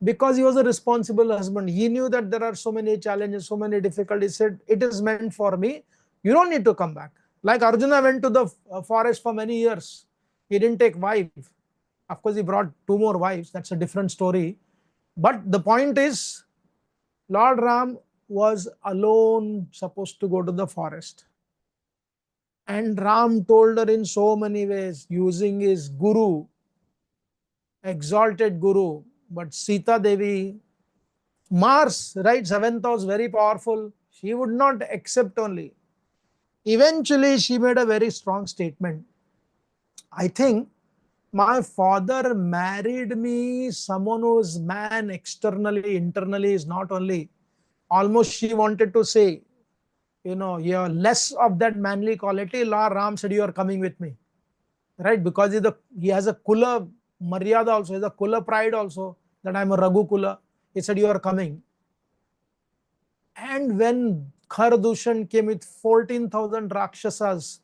Because he was a responsible husband. He knew that there are so many challenges, so many difficulties. He said, it is meant for me. You don't need to come back. Like Arjuna went to the forest for many years. He didn't take wife. Of course, he brought 2 more wives. That's a different story. But the point is, Lord Ram was alone supposed to go to the forest. And Ram told her in so many ways, using his guru, exalted guru. But Sita Devi, Mars, right, 7th house, very powerful. She would not accept only. Eventually, she made a very strong statement. I think my father married me, someone who is man externally, internally is not only. Almost she wanted to say, you're less of that manly quality. Lord Ram said, you are coming with me. Right? Because he has a Kula Maryada also, he has a Kula pride also, that I'm a Raghu Kula. He said, you are coming. And when Khardushan came with 14,000 Rakshasas,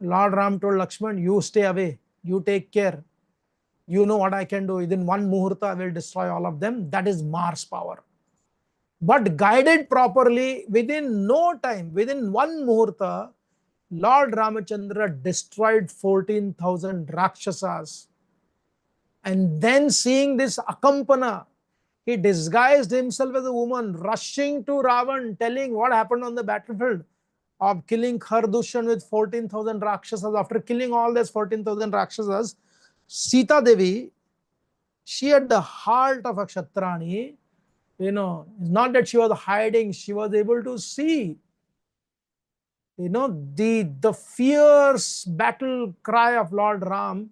Lord Ram told Lakshman, you stay away, you take care. You know what I can do. Within one Muhurta, I will destroy all of them. That is Mars power. But guided properly, within no time, within one Muhurta, Lord Ramachandra destroyed 14,000 Rakshasas. And then seeing this Akampana, he disguised himself as a woman, rushing to Ravan, telling what happened on the battlefield of killing Khardushan with 14,000 Rakshasas. After killing all these 14,000 Rakshasas, Sita Devi, she had the heart of a Kshatrani. It's not that she was hiding, she was able to see, the fierce battle cry of Lord Ram,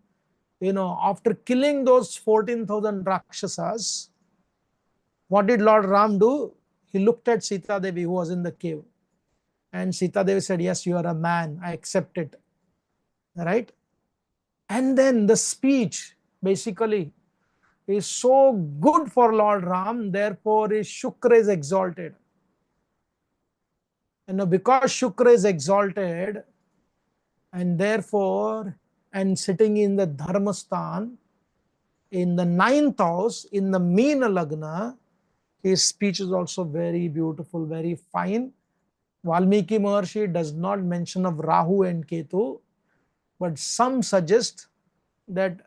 after killing those 14,000 Rakshasas. What did Lord Ram do? He looked at Sita Devi, who was in the cave. And Sita Devi said, yes, you are a man. I accept it. Right? And then the speech, basically, is so good for Lord Ram, therefore his Shukra is exalted. And because Shukra is exalted, and therefore, and sitting in the Dharmastan, in the ninth house, in the Meena Lagna, his speech is also very beautiful, very fine. Valmiki Maharshi does not mention of Rahu and Ketu, but some suggest that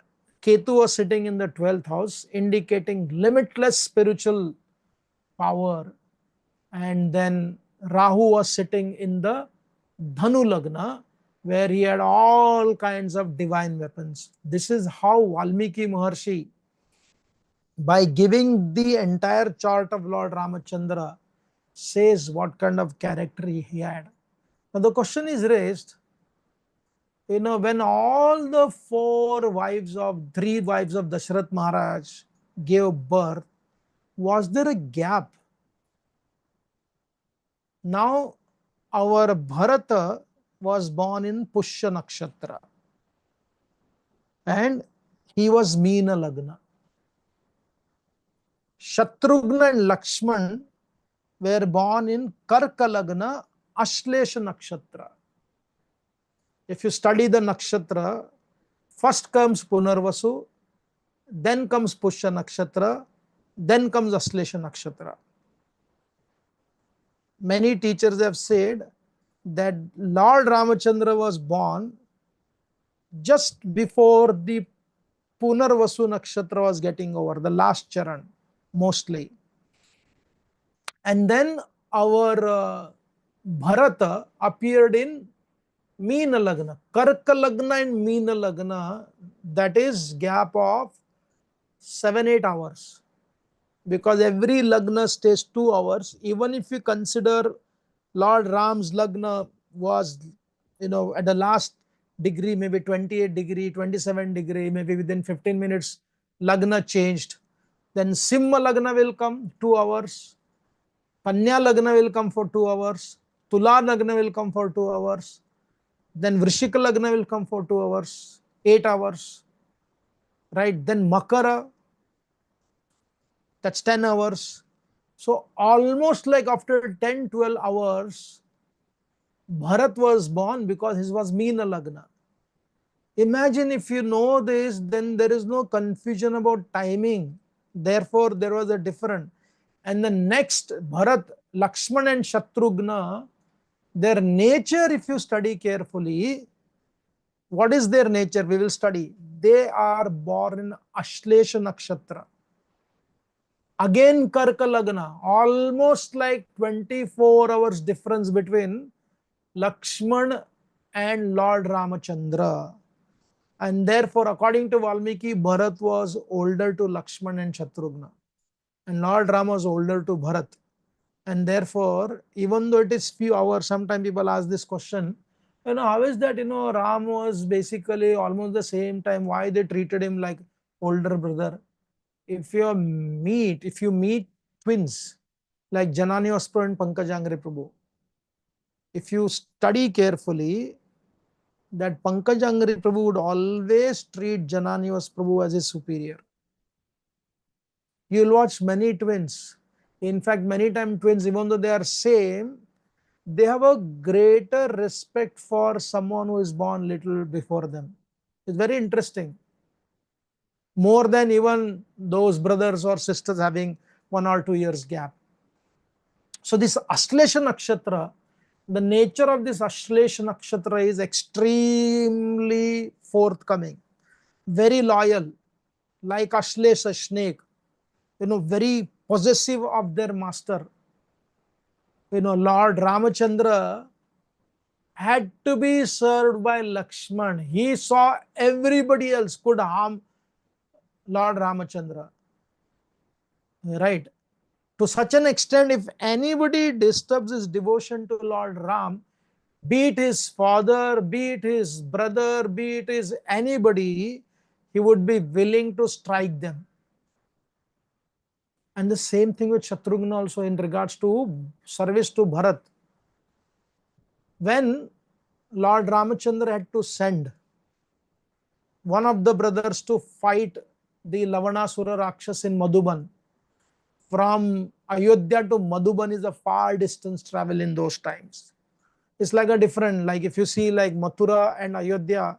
Ketu was sitting in the 12th house, indicating limitless spiritual power. And then Rahu was sitting in the Dhanu Lagna, where he had all kinds of divine weapons. This is how Valmiki Maharshi, by giving the entire chart of Lord Ramachandra, says what kind of character he had. Now the question is raised, when all the three wives of Dasharath Maharaj gave birth, was there a gap? Now our Bharata was born in Pushya Nakshatra and he was Meena Lagna. Shatrughna and Lakshman were born in Karka Lagna, Ashlesha Nakshatra. If you study the nakshatra, first comes Punarvasu, then comes Pushya Nakshatra, then comes Aslesha Nakshatra. Many teachers have said that Lord Ramachandra was born just before the Punarvasu Nakshatra was getting over, the last charan, mostly. And then our Bharata appeared in Meena Lagna, Karka Lagna and Meena Lagna, that is gap of 7-8 hours. Because every Lagna stays 2 hours. Even if you consider Lord Ram's Lagna was, at the last degree, maybe 28 degree, 27 degree, maybe within 15 minutes, Lagna changed. Then Simha Lagna will come 2 hours. Kanya Lagna will come for 2 hours. Tula Lagna will come for 2 hours. Then Vrishika Lagna will come for 2 hours, 8 hours. Right? Then Makara, that's 10 hours. So almost like after 10-12 hours, Bharat was born because his was Meena Lagna. Imagine if you know this, then there is no confusion about timing. Therefore, there was a difference. And the next Bharat, Lakshman and Shatrughna, their nature, if you study carefully, what is their nature? We will study. They are born in Ashlesha Nakshatra. Again Karka Lagna, almost like 24 hours difference between Lakshman and Lord Ramachandra. And therefore, according to Valmiki, Bharat was older to Lakshman and Shatrughna. And Lord Rama was older to Bharat. And therefore, even though it is few hours, sometimes people ask this question, how is that, Ram was basically almost the same time, why they treated him like older brother? If you meet twins, like Janani Vaspro and Pankajangri Prabhu, if you study carefully, that Pankajangri Prabhu would always treat Janani Vaspro as his superior. You'll watch many twins. In fact, many times twins, even though they are same, they have a greater respect for someone who is born little before them. It's very interesting. More than even those brothers or sisters having 1 or 2 years gap. So this Ashlesha Nakshatra, the nature of this Ashlesha Nakshatra is extremely forthcoming, very loyal, like Ashlesha snake, very possessive of their master. Lord Ramachandra had to be served by Lakshman. He saw everybody else could harm Lord Ramachandra. Right? To such an extent, if anybody disturbs his devotion to Lord Ram, be it his father, be it his brother, be it his anybody, he would be willing to strike them. And the same thing with Shatrughna also in regards to service to Bharat. When Lord Ramachandra had to send one of the brothers to fight the Lavanasura Rakshas in Madhuban. From Ayodhya to Madhuban is a far distance travel in those times. It's like a different, like if you see like Mathura and Ayodhya,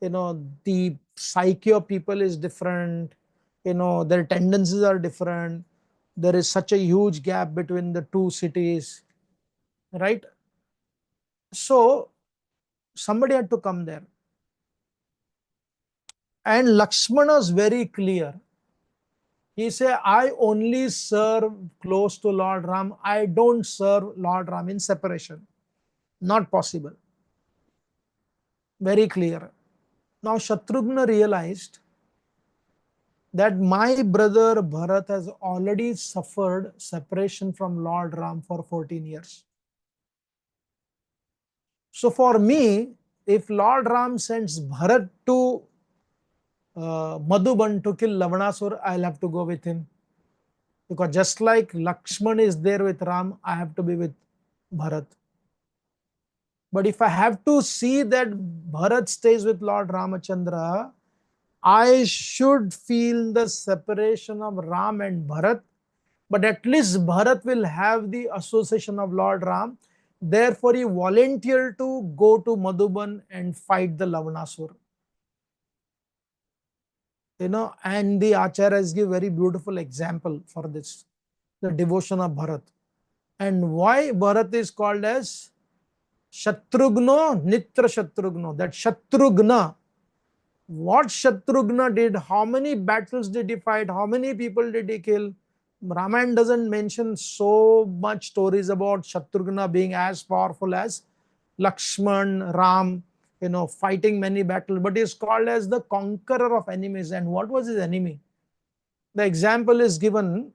the psyche of people is different, their tendencies are different. There is such a huge gap between the two cities, right? So somebody had to come there. And Lakshmana is very clear. He said, I only serve close to Lord Ram. I don't serve Lord Ram in separation. Not possible. Very clear. Now Shatrughna realized that my brother Bharat has already suffered separation from Lord Ram for 14 years. So for me, if Lord Ram sends Bharat to Madhuban to kill Lavanasur, I'll have to go with him. Because just like Lakshman is there with Ram, I have to be with Bharat. But if I have to see that Bharat stays with Lord Ramachandra, I should feel the separation of Ram and Bharat, but at least Bharat will have the association of Lord Ram. Therefore, he volunteered to go to Madhuban and fight the Lavanasur. And the Acharyas give very beautiful example for this, the devotion of Bharat. And why Bharat is called as Shatrughna, Nitra Shatrughna, that Shatrughna. What Shatrughna did, how many battles did he fight, how many people did he kill? Ramayana doesn't mention so much stories about Shatrughna being as powerful as Lakshman, Ram, fighting many battles, but he is called as the conqueror of enemies. And what was his enemy? The example is given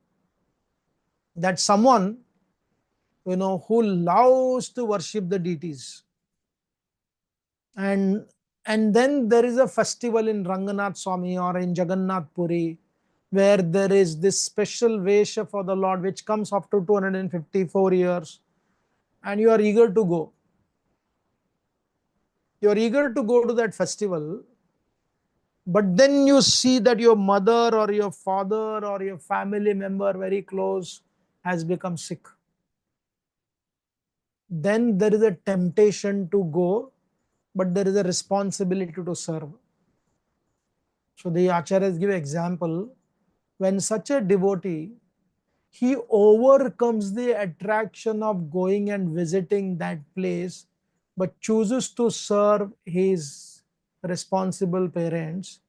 that someone, who loves to worship the deities. And then there is a festival in Ranganath Swami or in Jagannath Puri, where there is this special Vesha for the Lord which comes after 254 years, and you are eager to go. You are eager to go to that festival, but then you see that your mother or your father or your family member very close has become sick. Then there is a temptation to go, but there is a responsibility to serve. So the Acharyas give example, when such a devotee, he overcomes the attraction of going and visiting that place, but chooses to serve his responsible parents.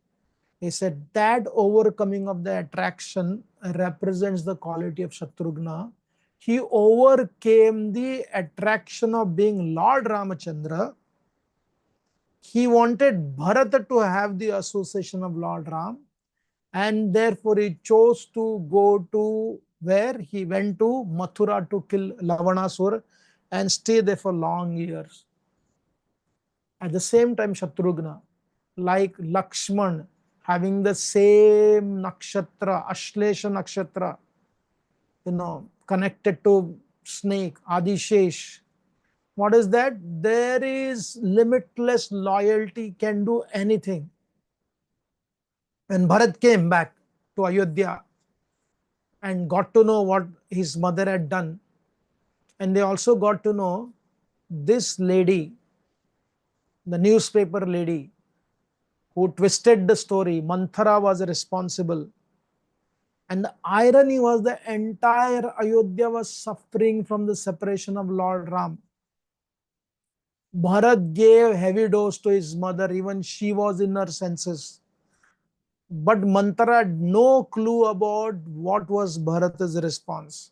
He said that overcoming of the attraction represents the quality of Shatrughna. He overcame the attraction of being Lord Ramachandra. He wanted Bharata to have the association of Lord Ram, and therefore he chose to go to where? He went to Mathura to kill Lavanasur and stay there for long years. At the same time, Shatrughna, like Lakshman, having the same nakshatra, Ashlesha nakshatra, connected to snake, Adishesh. What is that? There is limitless loyalty, can do anything. When Bharat came back to Ayodhya and got to know what his mother had done, and they also got to know this lady, the newspaper lady who twisted the story, Manthara, was responsible. And the irony was the entire Ayodhya was suffering from the separation of Lord Ram. Bharat gave heavy dose to his mother, even she was in her senses. But Manthara had no clue about what was Bharat's response.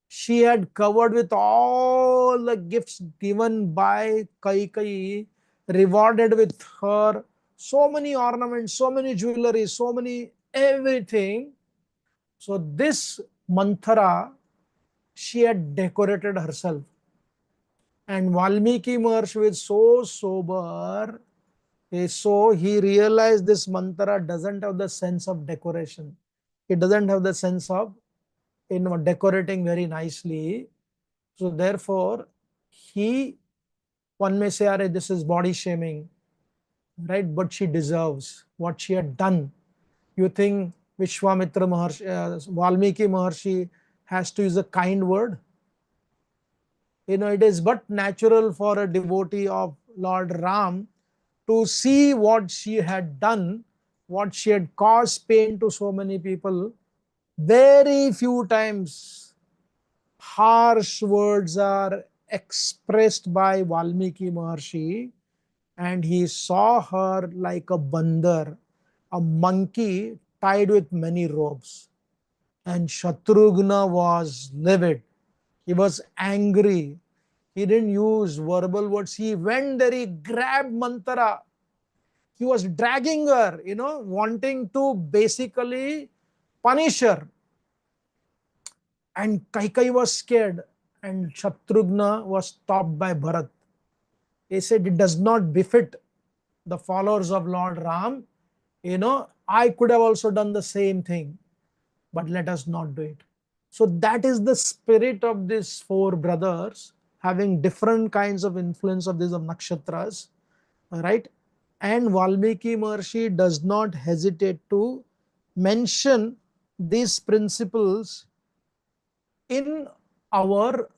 She had covered with all the gifts given by Kaikeyi, rewarded with her so many ornaments, so many jewelry, so many everything. So this Manthara, she had decorated herself. And Valmiki Maharshi was so sober, so he realized this Manthara doesn't have the sense of decoration. It doesn't have the sense of decorating very nicely. So therefore, one may say, this is body shaming, right? But she deserves what she had done. You think Vishwamitra Maharshi, Valmiki Maharshi has to use a kind word? It is but natural for a devotee of Lord Ram to see what she had done, what she had caused pain to so many people. Very few times harsh words are expressed by Valmiki Maharshi, and he saw her like a bandar, a monkey tied with many ropes. And Shatrughna was livid. He was angry. He didn't use verbal words. He went there, he grabbed Mantara. He was dragging her, wanting to basically punish her. And Kaikai was scared, and Shatrughna was stopped by Bharat. He said, it does not befit the followers of Lord Ram. I could have also done the same thing, but let us not do it. So that is the spirit of these four brothers, having different kinds of influence of these of nakshatras, right? And Valmiki Maharshi does not hesitate to mention these principles in our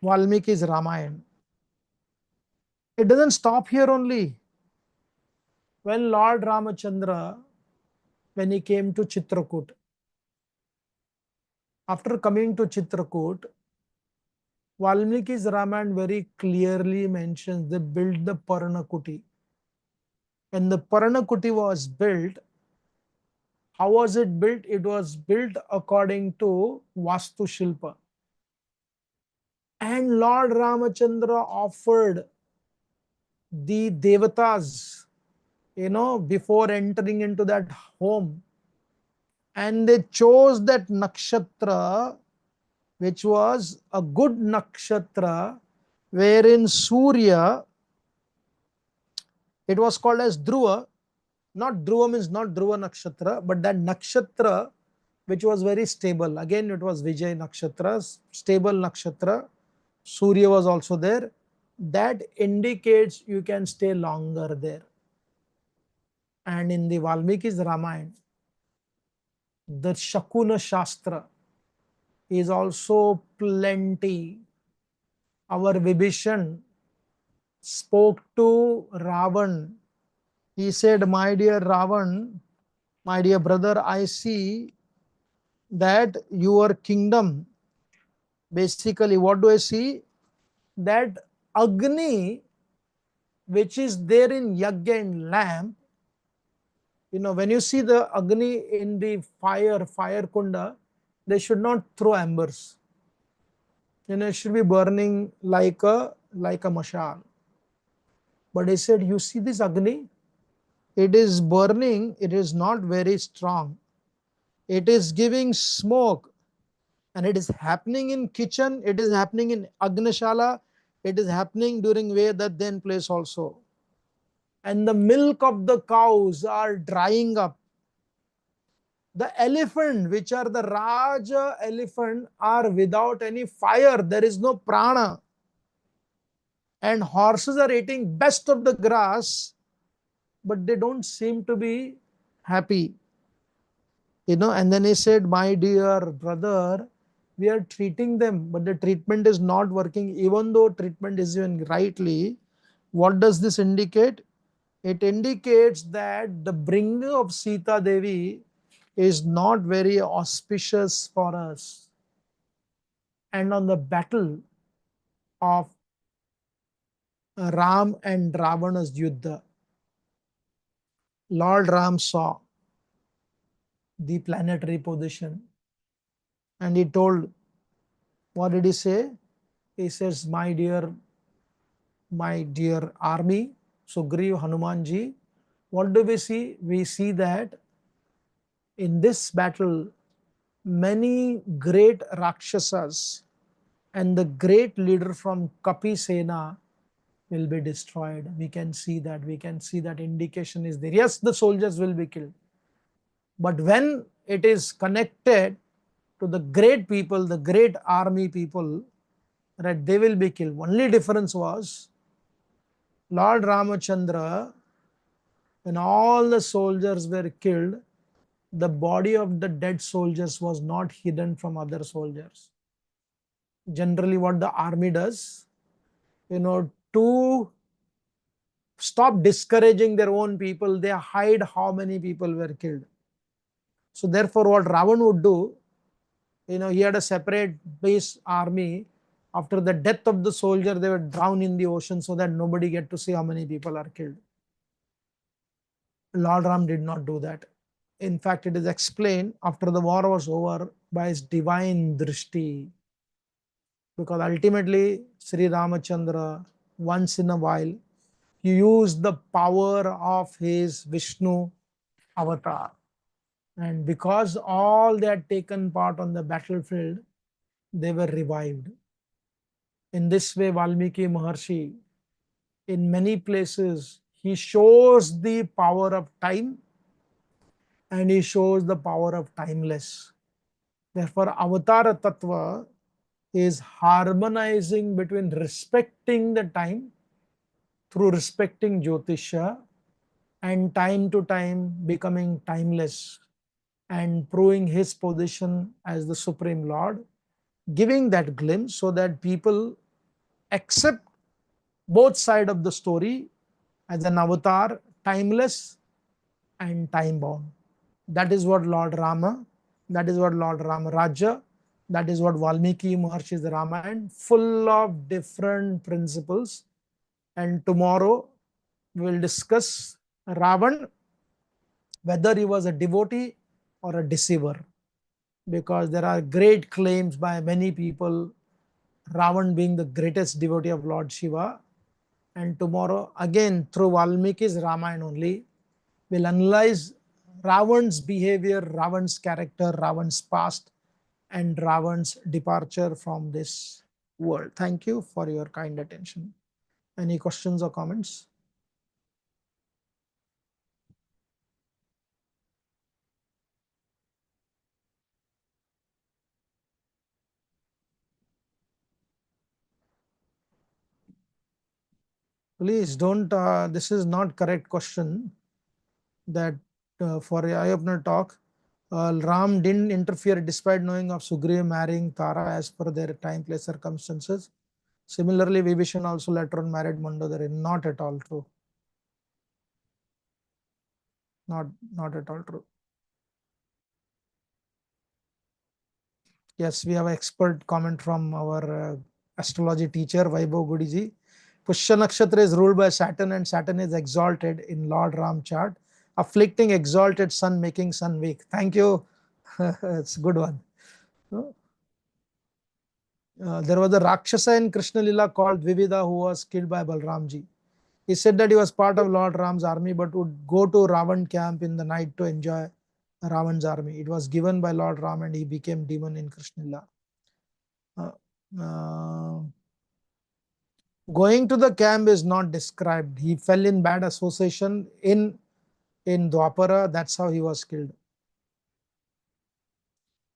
Valmiki's Ramayana. It doesn't stop here only. When Lord Ramachandra, when he came to Chitrakoot, after coming to Chitrakoot, Valmiki's Ramayana very clearly mentions they built the Paranakuti. When the Paranakuti was built, how was it built? It was built according to Vastu Shilpa. And Lord Ramachandra offered the Devatas, before entering into that home. And they chose that nakshatra, which was a good nakshatra, wherein Surya, it was called as Dhruva. Not Dhruva means not Dhruva nakshatra, but that nakshatra which was very stable. Again, it was Vijay nakshatra, stable nakshatra. Surya was also there. That indicates you can stay longer there. And in the Valmiki's Ramayana, the Shakuna Shastra is also plenty. Our Vibhishan spoke to Ravan. He said, my dear Ravan, my dear brother, I see that your kingdom, basically, what do I see? That Agni, which is there in Yagya and lamp, when you see the Agni in the fire kunda, they should not throw embers. It should be burning like a mashal. But he said, you see this Agni? It is burning, it is not very strong. It is giving smoke, and it is happening in kitchen, it is happening in Agnishala, it is happening during Vedathen place also. And the milk of the cows are drying up. The elephant, which are the Raja elephant, are without any fire. There is no prana. And horses are eating best of the grass, but they don't seem to be happy. And then he said, my dear brother, we are treating them, but the treatment is not working. Even though treatment is even rightly, what does this indicate? It indicates that the bringing of Sita Devi is not very auspicious for us. And on the battle of Ram and Ravana's Yuddha, Lord Ram saw the planetary position, and he told, what did he say? He says, my dear army, Sugriv, Hanumanji, what do we see? We see that in this battle, many great Rakshasas and the great leader from Kapi Sena will be destroyed. We can see that indication is there. Yes, the soldiers will be killed. But when it is connected to the great people, the great army people, right, they will be killed. Only difference was Lord Ramachandra, when all the soldiers were killed, the body of the dead soldiers was not hidden from other soldiers. Generally, what the army does, to stop discouraging their own people, they hide how many people were killed. So therefore, what Ravan would do, he had a separate base army. After the death of the soldier, they were drown in the ocean so that nobody get to see how many people are killed. Lord Ram did not do that. In fact, it is explained after the war was over by his divine drishti. Because ultimately, Sri Ramachandra, once in a while, he used the power of his Vishnu avatar. And because all they had taken part on the battlefield, they were revived. In this way, Valmiki Maharshi, in many places, he shows the power of time and he shows the power of timeless. Therefore, Avatara Tattva is harmonizing between respecting the time through respecting Jyotisha and time to time becoming timeless and proving his position as the Supreme Lord, giving that glimpse so that people accept both sides of the story as an avatar, timeless and time bound. That is what Lord Rama, that is what Lord Ramaraja, that is what Valmiki Maharshi's Ramayana, full of different principles. And tomorrow we will discuss Ravan, whether he was a devotee or a deceiver, because there are great claims by many people, Ravan being the greatest devotee of Lord Shiva. And tomorrow, again, through Valmiki's Ramayana only, we'll analyze Ravan's behavior, Ravan's character, Ravan's past, and Ravan's departure from this world. Thank you for your kind attention. Any questions or comments? Please don't, this is not correct question that for a eye-opener talk, Ram didn't interfere despite knowing of Sugriva marrying Tara as per their time, place, circumstances. Similarly, Vibhishan also later on married Mandodari. Not at all true. Not at all true. Yes, we have an expert comment from our astrology teacher, Vaibhav Gudiji. Pushya Nakshatra is ruled by Saturn and Saturn is exalted in Lord Ram chart, afflicting exalted sun, making sun weak. Thank you. It's a good one. There was a Rakshasa in Krishna Lila called Vivida who was killed by Balramji. He said that he was part of Lord Ram's army but would go to Ravan camp in the night to enjoy Ravan's army. It was given by Lord Ram and he became demon in Krishna Lila. Going to the camp is not described. He fell in bad association in Dwapara. That's how he was killed.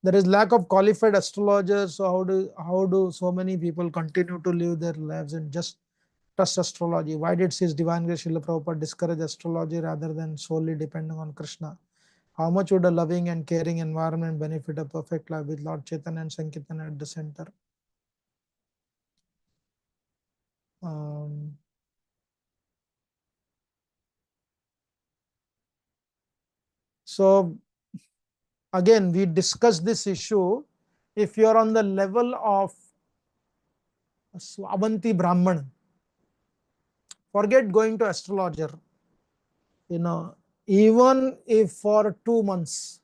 There is lack of qualified astrologers. So how do so many people continue to live their lives and just trust astrology? Why did His Divine Grace Srila Prabhupada discourage astrology rather than solely depending on Krishna? How much would a loving and caring environment benefit a perfect life with Lord Chaitanya and Sankirtan at the center? So again, we discussed this issue. If you are on the level of Avanti Brahman, forget going to astrologer. Even if for 2 months,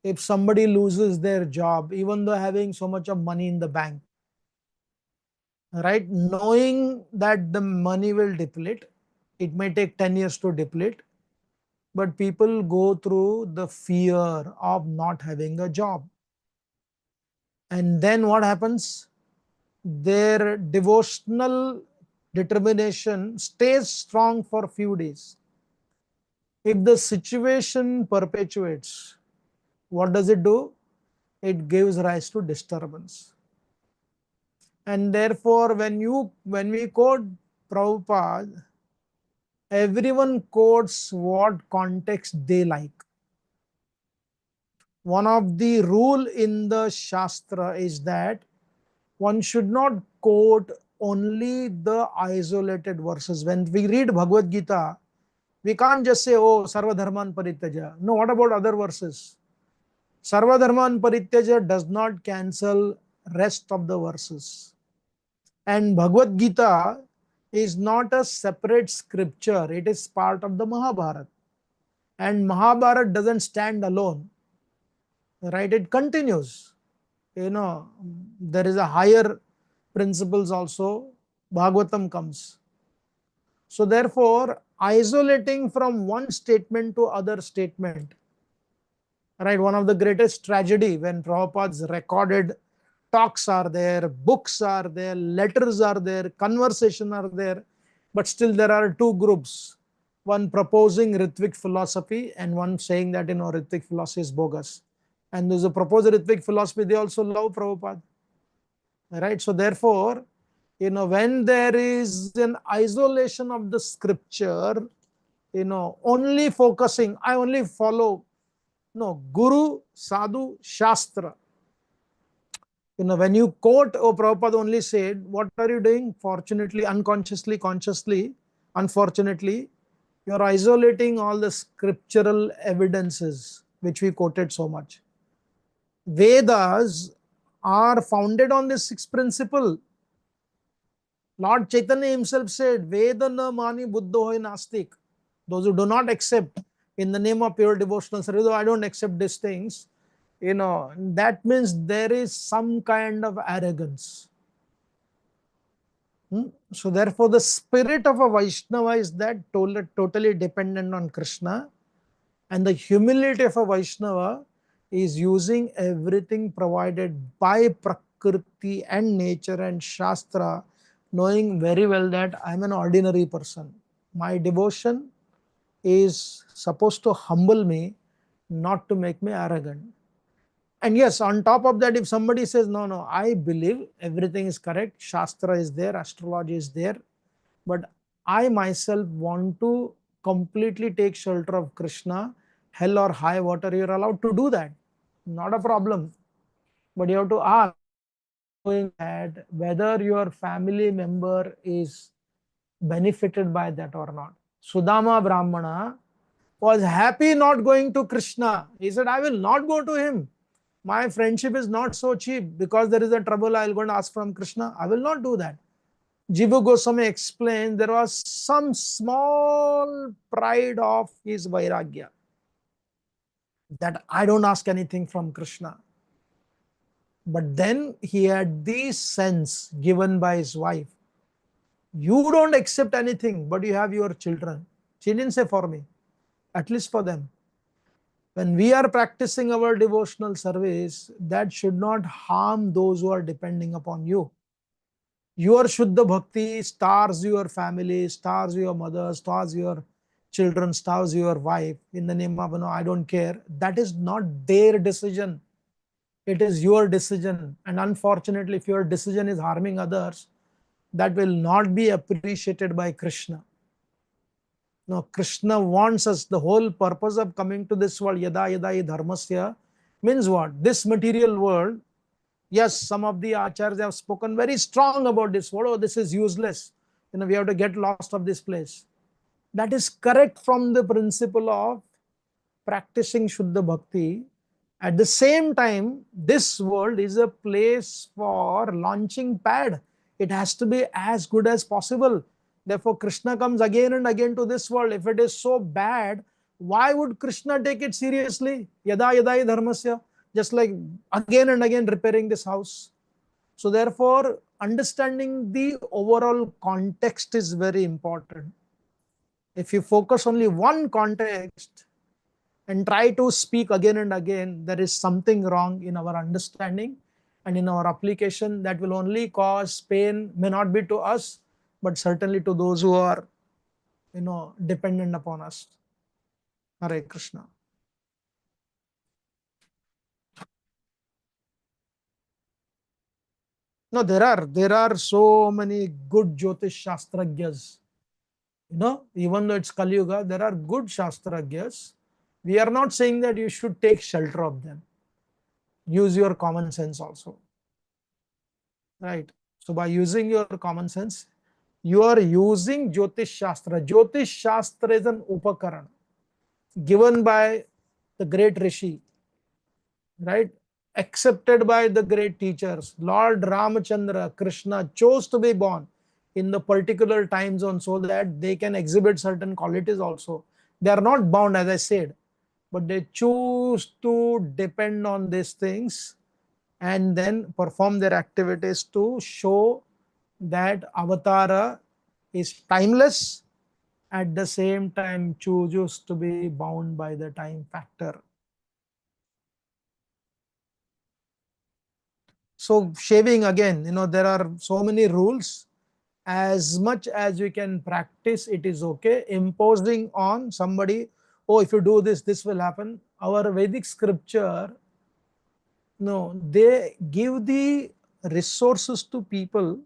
if somebody loses their job, even though having so much of money in the bank, right, knowing that the money will deplete, it may take 10 years to deplete, but people go through the fear of not having a job. And then what happens? Their devotional determination stays strong for a few days. If the situation perpetuates, what does it do? It gives rise to disturbance. And therefore, when we quote Prabhupada, everyone quotes what context they like. one of the rule in the Shastra is that one should not quote only the isolated verses. When we read Bhagavad Gita, we can't just say, oh, Sarva Dharman Parityaja. No, what about other verses? Sarva Dharman Parityaja does not cancel rest of the verses. And Bhagavad Gita is not a separate scripture, it is part of the Mahabharata. And Mahabharata doesn't stand alone, right? It continues. There is a higher principles also. Bhagavatam comes. So therefore, isolating from one statement to other statement, right? One of the greatest tragedy when Prabhupada's recorded talks are there, books are there, letters are there, conversation are there, but still there are two groups. One proposing Ritvik philosophy and one saying that Ritvik philosophy is bogus. And those who propose Ritvik philosophy, they also love Prabhupada. Right? So therefore, when there is an isolation of the scripture, only focusing, I only follow, no, Guru, Sadhu, Shastra. When you quote, oh, Prabhupada only said, what are you doing? Fortunately, unconsciously, consciously, unfortunately, you're isolating all the scriptural evidences which we quoted so much. Vedas are founded on this sixth principle. Lord Chaitanya himself said, Veda na mani buddho hoy nastik. Those who do not accept in the name of pure devotional service, I don't accept these things, that means there is some kind of arrogance. So therefore, the spirit of a Vaishnava is that totally dependent on Krishna, and the humility of a Vaishnava is using everything provided by Prakriti and nature and Shastra, knowing very well that I'm an ordinary person. My devotion is supposed to humble me, not to make me arrogant. And yes, on top of that, if somebody says, no, I believe everything is correct, Shastra is there, astrology is there, but I myself want to completely take shelter of Krishna, hell or high water, you're allowed to do that. Not a problem. But you have to ask that whether your family member is benefited by that or not. Sudama Brahmana was happy not going to Krishna. He said, I will not go to him. My friendship is not so cheap. Because there is a trouble, I will go and ask from Krishna. I will not do that. Jiva Goswami explained there was some small pride of his vairagya, that I don't ask anything from Krishna. But then he had this sense given by his wife. You don't accept anything, but you have your children. She didn't say for me, at least for them. When we are practicing our devotional service, that should not harm those who are depending upon you. Your Shuddha Bhakti stars your family, stars your mother, stars your children, stars your wife in the name of, I don't care. That is not their decision. It is your decision. And unfortunately, if your decision is harming others, that will not be appreciated by Krishna. No, Krishna wants us, the whole purpose of coming to this world, yada yada hi dharmasya, means what? This material world, yes, some of the acharyas have spoken very strong about this world. Oh, this is useless. We have to get lost of this place. That is correct from the principle of practicing Shuddha Bhakti. At the same time, this world is a place for launching pad. It has to be as good as possible. Therefore, Krishna comes again and again to this world. If it is so bad, why would Krishna take it seriously? Yada yada hi dharmasya. Just like again and again repairing this house. So therefore, understanding the overall context is very important. If you focus only one context and try to speak again and again, there is something wrong in our understanding and in our application that will only cause pain, may not be to us, but certainly to those who are, dependent upon us. Hare Krishna. No, there are so many good Jyotish Shastragyas. Even though it's Kali Yuga, there are good Shastragyas. We are not saying that you should take shelter of them. use your common sense also, right? So by using your common sense, you are using Jyotish Shastra. Jyotish Shastra is an upakaran given by the great Rishi, right? Accepted by the great teachers. Lord Ramachandra, Krishna chose to be born in the particular time zone so that they can exhibit certain qualities also. They are not bound, as I said, but they choose to depend on these things and then perform their activities to show that avatara is timeless, at the same time chooses to be bound by the time factor. So shaving again, there are so many rules. As much as you can practice, it is okay. Imposing on somebody, oh, if you do this, this will happen. Our Vedic scripture, no, they give the resources to people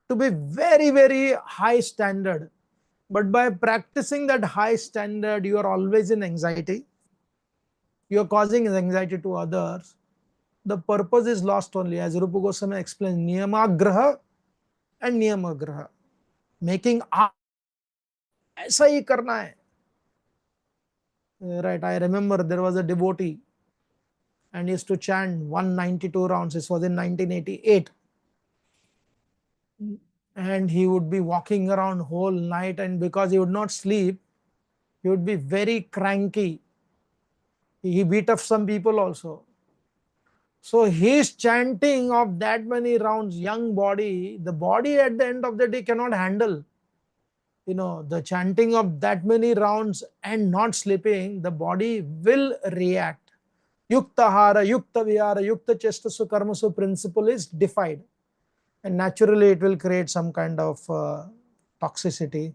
to be very, very high standard. But by practicing that high standard, you are always in anxiety. You are causing anxiety to others. The purpose is lost only. As Rupa Goswami explains, Niyamagraha and Niyamagraha. Making ऐसा ही करना है. Right, I remember there was a devotee and he used to chant 192 rounds. This was in 1988. And he would be walking around whole night, and because he would not sleep, he would be very cranky. He beat up some people also. So his chanting of that many rounds, young body, the body at the end of the day cannot handle. The chanting of that many rounds and not sleeping, the body will react. Yukta hara, yukta vihara, yukta chestasu karmasu principle is defied. And naturally it will create some kind of toxicity.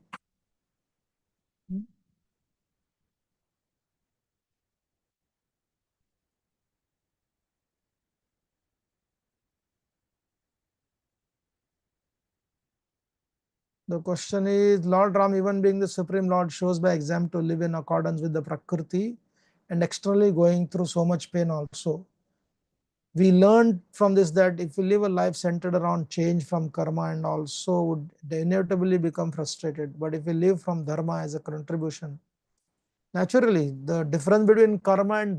The question is, Lord Ram, even being the Supreme Lord, shows by example to live in accordance with the Prakriti and externally going through so much pain also. We learned from this that if we live a life centered around change from karma and also would inevitably become frustrated. But if we live from dharma as a contribution, naturally the difference between karma and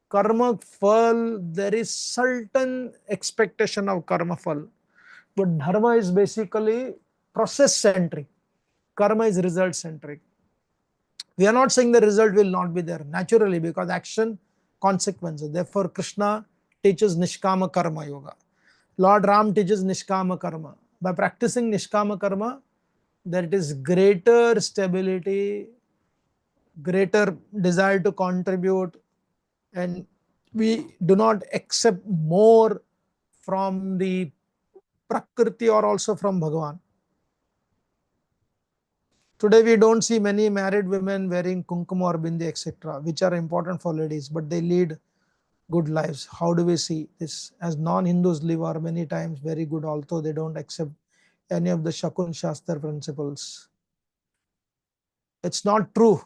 karma fal, there is certain expectation of karma fal. But dharma is basically process centric. Karma is result centric. We are not saying the result will not be there naturally because action, consequences. Therefore, Krishna teaches Nishkama Karma Yoga. Lord Ram teaches Nishkama Karma. By practicing Nishkama Karma, there is greater stability, greater desire to contribute, and we do not accept more from the Prakriti or also from Bhagavan. Today we don't see many married women wearing kumkum or bindi, etc., which are important for ladies, but they lead good lives. How do we see this? As non-Hindus live are many times very good, although they don't accept any of the Shakun Shastra principles. It's not true.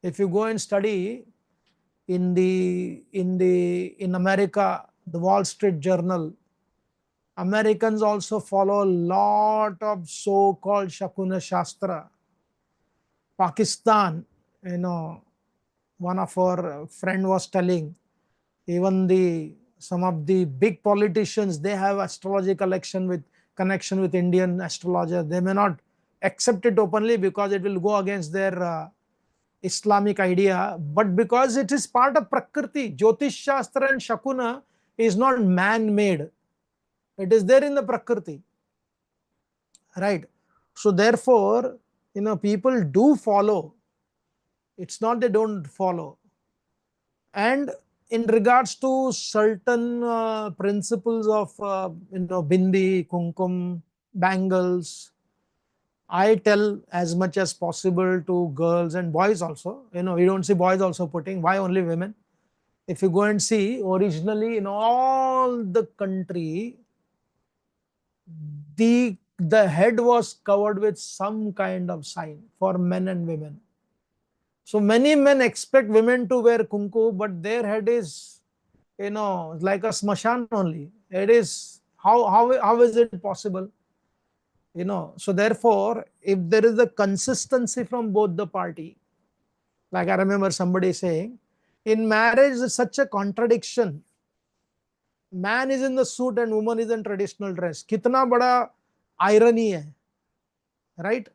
If you go and study in America, the Wall Street Journal, Americans also follow a lot of so-called Shakuna Shastra. Pakistan, one of our friend was telling, even some of the big politicians, they have astrological connection with Indian astrologer. They may not accept it openly because it will go against their Islamic idea, but because it is part of Prakriti. Jyotish Shastra and Shakuna is not man-made. It is there in the Prakriti. Right? So therefore, people do follow. It's not they don't follow. And in regards to certain principles of, bindi, kumkum, bangles, I tell as much as possible to girls and boys also. We don't see boys also putting. Why only women? If you go and see, originally in all the country, the head was covered with some kind of sign for men and women. So many men expect women to wear kunku, but their head is like a smashan only. It is, how is it possible? So therefore, if there is a consistency from both the party, like I remember somebody saying, in marriage, it's such a contradiction. Man is in the suit and woman is in traditional dress. Kitna bada irony hai, right?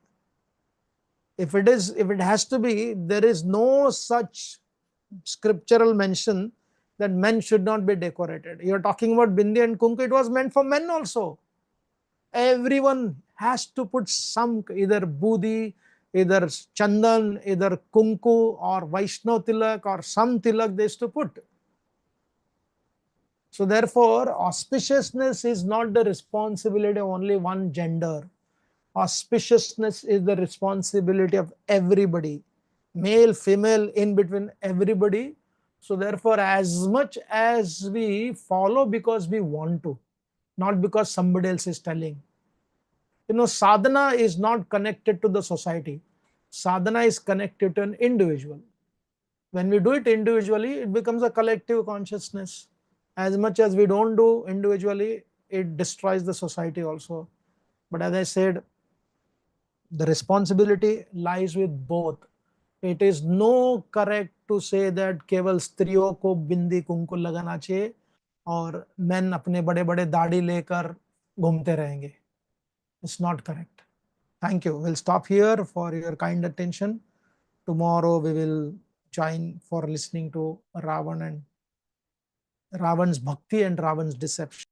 If it has to be, there is no such scriptural mention that men should not be decorated. You're talking about bindi and kunku, it was meant for men also. Everyone has to put some, either budi, either chandan, either kunku or Vaishnav tilak or some tilak they used to put. So therefore, auspiciousness is not the responsibility of only one gender. Auspiciousness is the responsibility of everybody, male, female, in between, everybody. So therefore, as much as we follow because we want to, not because somebody else is telling. Sadhana is not connected to the society. Sadhana is connected to an individual. When we do it individually, it becomes a collective consciousness. As much as we don't do individually, it destroys the society also. But as I said, the responsibility lies with both. It is no correct to say that केवल स्त्रियों को बिंदी कुंकु लगाना चाहिए और men अपने बड़े बड़े दाढ़ी लेकर घूमते रहेंगे. It's not correct. Thank you. We'll stop here for your kind attention. Tomorrow we will join for listening to Ravan and Ravan's bhakti and Ravan's deception.